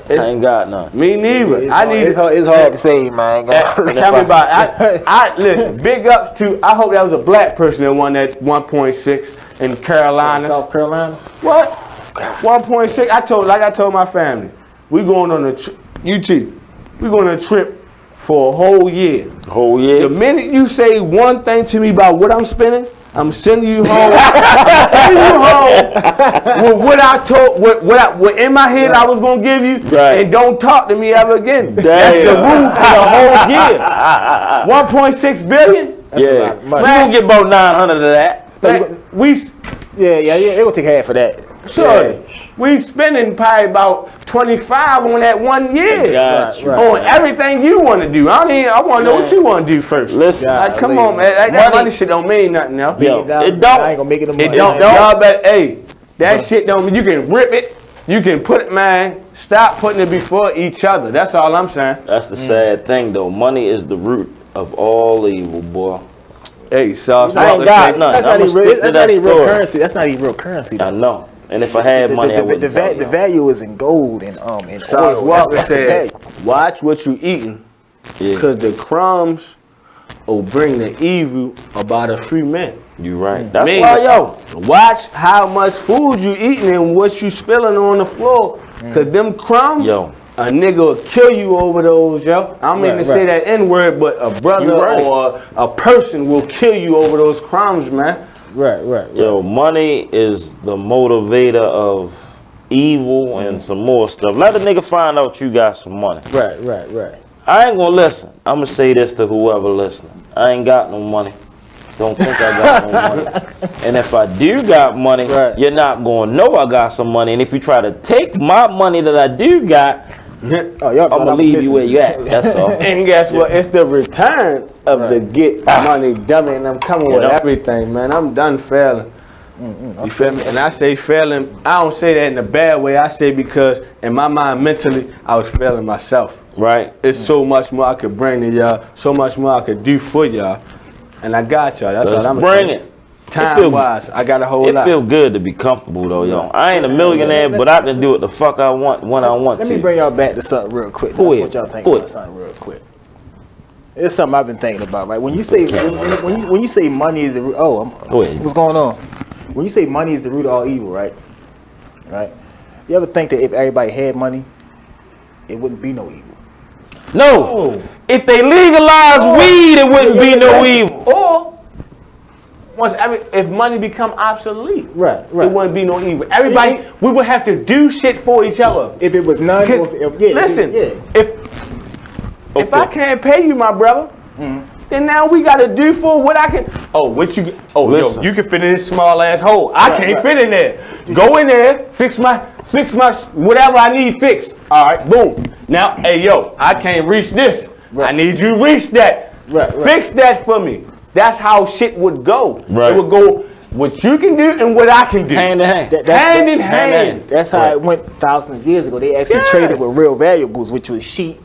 I ain't got none. Me neither. It's hard to say, man. Tell me about it. I listen, big ups to, I hope that was a black person that won that 1.6 in Carolina. South Carolina? What? 1.6. I told my family, we going on a trip. You too. We going on a trip for a whole year. Whole year. The minute you say one thing to me about what I'm spending, I'm sending you home. I'm sending you home with what I told, what in my head I was gonna give you, and don't talk to me ever again. That's the rule for the whole year. 1.6 billion. Yeah, you gonna get about 900 of that. It will take half of that. Sure. We spending probably about 25 on that 1 year on everything you want to do. I want to know what you want to do first. Listen, like, come on, man. That money shit don't mean nothing else. It don't. I ain't gonna make it. It don't. Y'all bet. Hey, that shit don't mean you can rip it. You can put it, man. Stop putting it before each other. That's all I'm saying. That's the sad thing, though. Money is the root of all evil, boy. Hey, Sauce. I ain't got. That's not even real currency. That's not even real currency. I know. And if I had money, I wouldn't. The value is in gold and Sauce oil. Walker said, "Watch what you eating, because the crumbs will bring the evil about a free man." You right. That's why, watch how much food you eating and what you spilling on the floor, because them crumbs, a nigga will kill you over those, yo. I don't mean to say that N-word, but a brother or a person will kill you over those crumbs, man. Right. Yo, money is the motivator of evil and some more stuff. Let a nigga find out you got some money. Right. I ain't gonna listen. I'm gonna say this to whoever listening. I ain't got no money. Don't think I got no money. And if I do got money, you're not gonna know I got some money. And if you try to take my money that I do got, I'm gonna leave you where you at. That's all. And guess what? It's the return of the get money dummy, and I'm coming with everything, man. I'm done failing. You feel me? And I say failing, I don't say that in a bad way. I say because in my mind, mentally, I was failing myself. Right. It's so much more I could bring to y'all, so much more I could do for y'all. And I got y'all. That's what I'm bring it. Time-wise, I got a whole lot. It feel good to be comfortable, though, yo. I ain't a millionaire, but I can do what the fuck I want when I want to. Let me bring y'all back to something real quick. That's what y'all think about something real quick. It's something I've been thinking about, right? When you say when you say money is the root, what's going on? When you say money is the root of all evil, right? You ever think that if everybody had money, it wouldn't be no evil? No. If they legalize weed, it wouldn't be no evil. Or if money become obsolete, right, it wouldn't be no evil. Everybody, we would have to do shit for each other. If it was none, if I can't pay you, my brother, then now we got to do for what I can. Yo, you can fit in this small ass hole. I can't fit in there. Go in there, fix my whatever I need fixed. All right, boom. Now, hey, yo, I can't reach this. I need you to reach that. Fix that for me. That's how shit would go. Right. It would go what you can do and what I can do. Hand in hand. Hand in hand. That's how it went thousands of years ago. They actually traded with real valuables, which was sheep,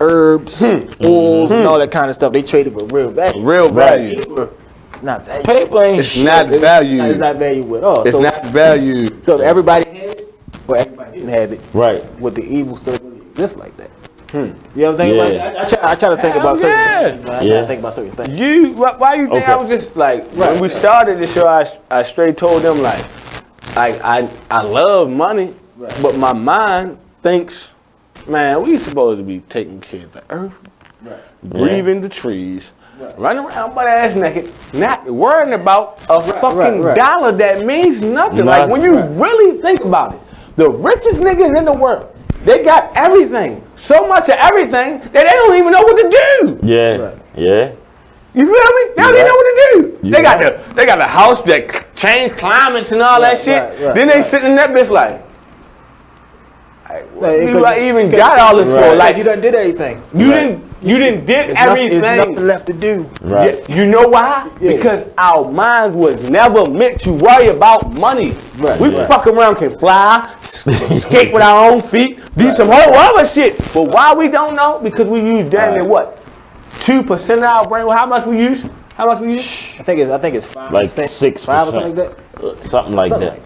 herbs, oils, and all that kind of stuff. They traded with real value. Real value. It's not value. Paper ain't It's not value. It's not value at all. It's not value. So everybody had it, or everybody didn't have it. Right. With the evil still really exists like that. You ever think about that? I try to think about certain things. I try to think about certain things. Why you think I was just like, when we started the show, I straight told them like I love money, but my mind thinks, man, we supposed to be taking care of the earth, breathing the trees, running around butt ass naked, not worrying about a fucking dollar that means nothing. Like when you really think about it, the richest niggas in the world, they got everything. So much of everything that they don't even know what to do. Yeah. Yeah. You feel me? They don't even know what to do. They got the house that changed climates and all that shit. Then they sitting in that bitch like, you even got all this for? Like you done did everything. You didn't did everything. There's nothing left to do. Right. You know why? Because our minds was never meant to worry about money. We fuck around, can fly, skate with our own feet, do some whole other shit. But why we don't know? Because we use damn near what? 2% of our brain. How much we use? How much we use? I think it's 5%. Like 6%. 5 or something like that. Something like that.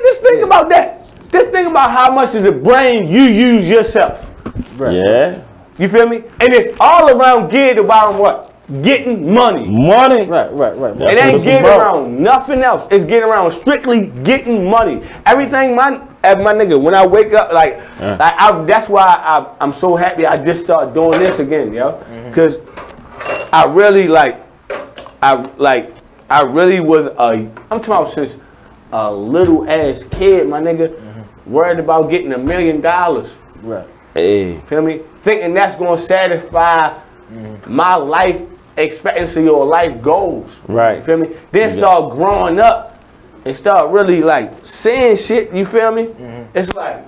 Just think about that. Just think about how much of the brain you use yourself. Yeah. You feel me? And it's all around geared around what? Getting money. Money. Right. It ain't geared around nothing else. It's geared around strictly getting money. Everything, my nigga, when I wake up, that's why I'm so happy I just started doing this again, yo. Because I really was I'm talking about since a little ass kid, my nigga, worried about getting $1 million. Right. Hey. Feel me? Thinking that's gonna satisfy my life expectancy or life goals. Right. Feel me? Then start growing up and start really like seeing shit, you feel me? It's like,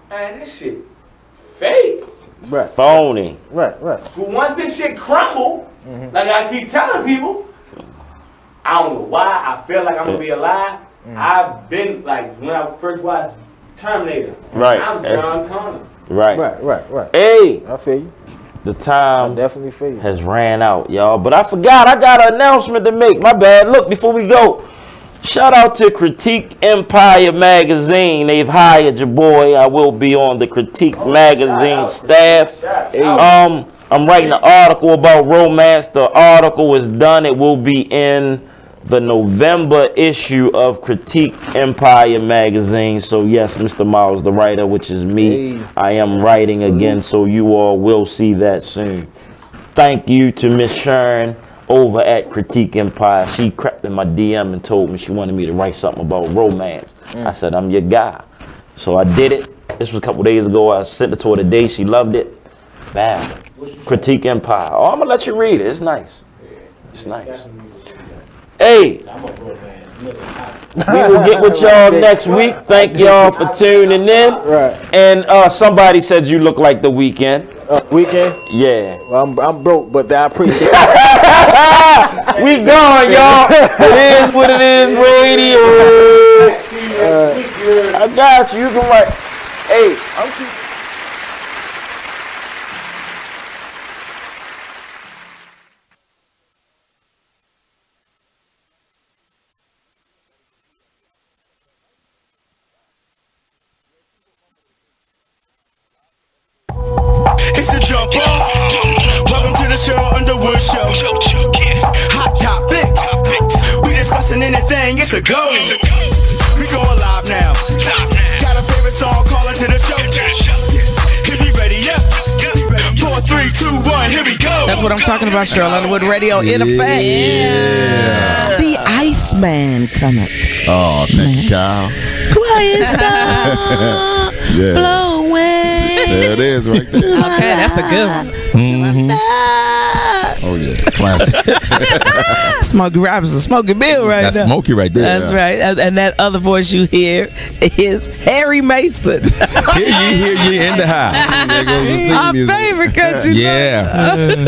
man, this shit fake. Right. Phony. Right. So once this shit crumble, like I keep telling people, I don't know why I feel like I'm gonna be alive. I've been like when I first watched Terminator. Right. I'm John Connor. Right. Hey. I feel you. The time I definitely feel you. has ran out, y'all. But I forgot, I got an announcement to make. My bad. Look, before we go, shout out to Critique Empire Magazine. They've hired your boy. I will be on the Critique Magazine staff. I'm writing an article about romance. The article is done. It will be in the November issue of Critique Empire Magazine. So yes, Mr. Miles, the writer, which is me, I am writing again, so you all will see that soon. Thank you to Miss Sharon over at Critique Empire. She crept in my DM and told me she wanted me to write something about romance. I said, I'm your guy. So I did it. This was a couple days ago. I sent it to her today. She loved it. Bad. Critique Empire. Oh, I'm gonna let you read it. It's nice. It's nice. Hey, we will get with y'all next week. Thank y'all for tuning in. And somebody said you look like The Weeknd. Weekend? Yeah. Well, I'm broke, but I appreciate it. We gone, y'all. It is what it is, radio. I got you. You can write. Hey, I'm It's a jump off. Welcome to the show, Underwood Show. Hot topics. We discussing anything. It's a go. We going live now. Got a favorite song? Call into the show. Is he ready? Yeah. 4, 3, 2, 1. Here we go. That's what I'm talking about, Cheryl Underwood Radio in effect. Yeah. The Iceman coming. Oh, thank God. Quiet star. Yeah. Blowing. There it is right there. Okay, that's a good one. Oh, yeah. Classic. Smokey Robinson, Smokey Bill right That's now. Smokey right there. That's right. And that other voice you hear is Harry Mason. Hear ye in the house. Our favorite country. Yeah.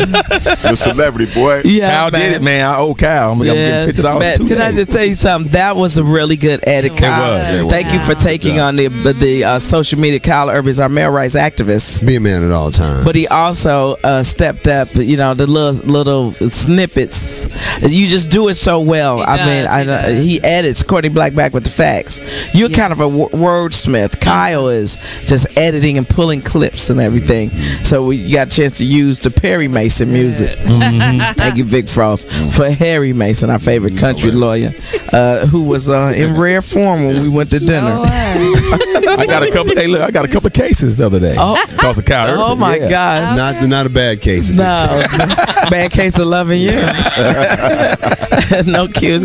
The celebrity boy. Yeah, Kyle did it, man. I owe Kyle. I'm getting $50. Matt, can I just tell you something? That was a really good edit, Kyle. It was. Thank you for taking on the social media. Kyle Irvin is our male rights activist. Be a man at all times. But he also stepped up, the little snippets. You just do it so well. He edits Courtney Black back with the facts. You're kind of a wordsmith. Kyle is just editing and pulling clips and everything. So we got a chance to use the Perry Mason music. Thank you, Vic Frost, for Harry Mason, our favorite country lawyer, who was in rare form when we went to dinner. I got a couple of cases the other day. Because of Kyle Irvin. Oh my gosh. Not a bad case. No, bad case of loving you. No pills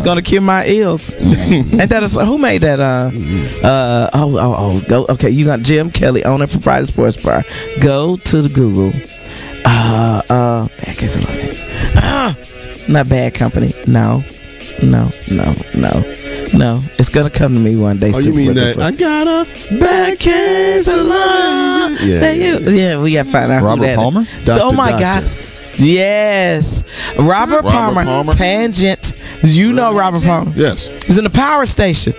gonna cure my ills. Ain't that who made that? Okay. You got Jim Kelly, owner, proprietor, sports bar. Go to the Google. Bad case of loving. Not Bad Company. No. It's gonna come to me one day. Oh, you mean that? I got a bad case of love. Yeah, we gotta find out. Robert Palmer? Oh my God. Yes. Robert Palmer. Tangent. You know Robert Palmer. Yes. He was in the power station.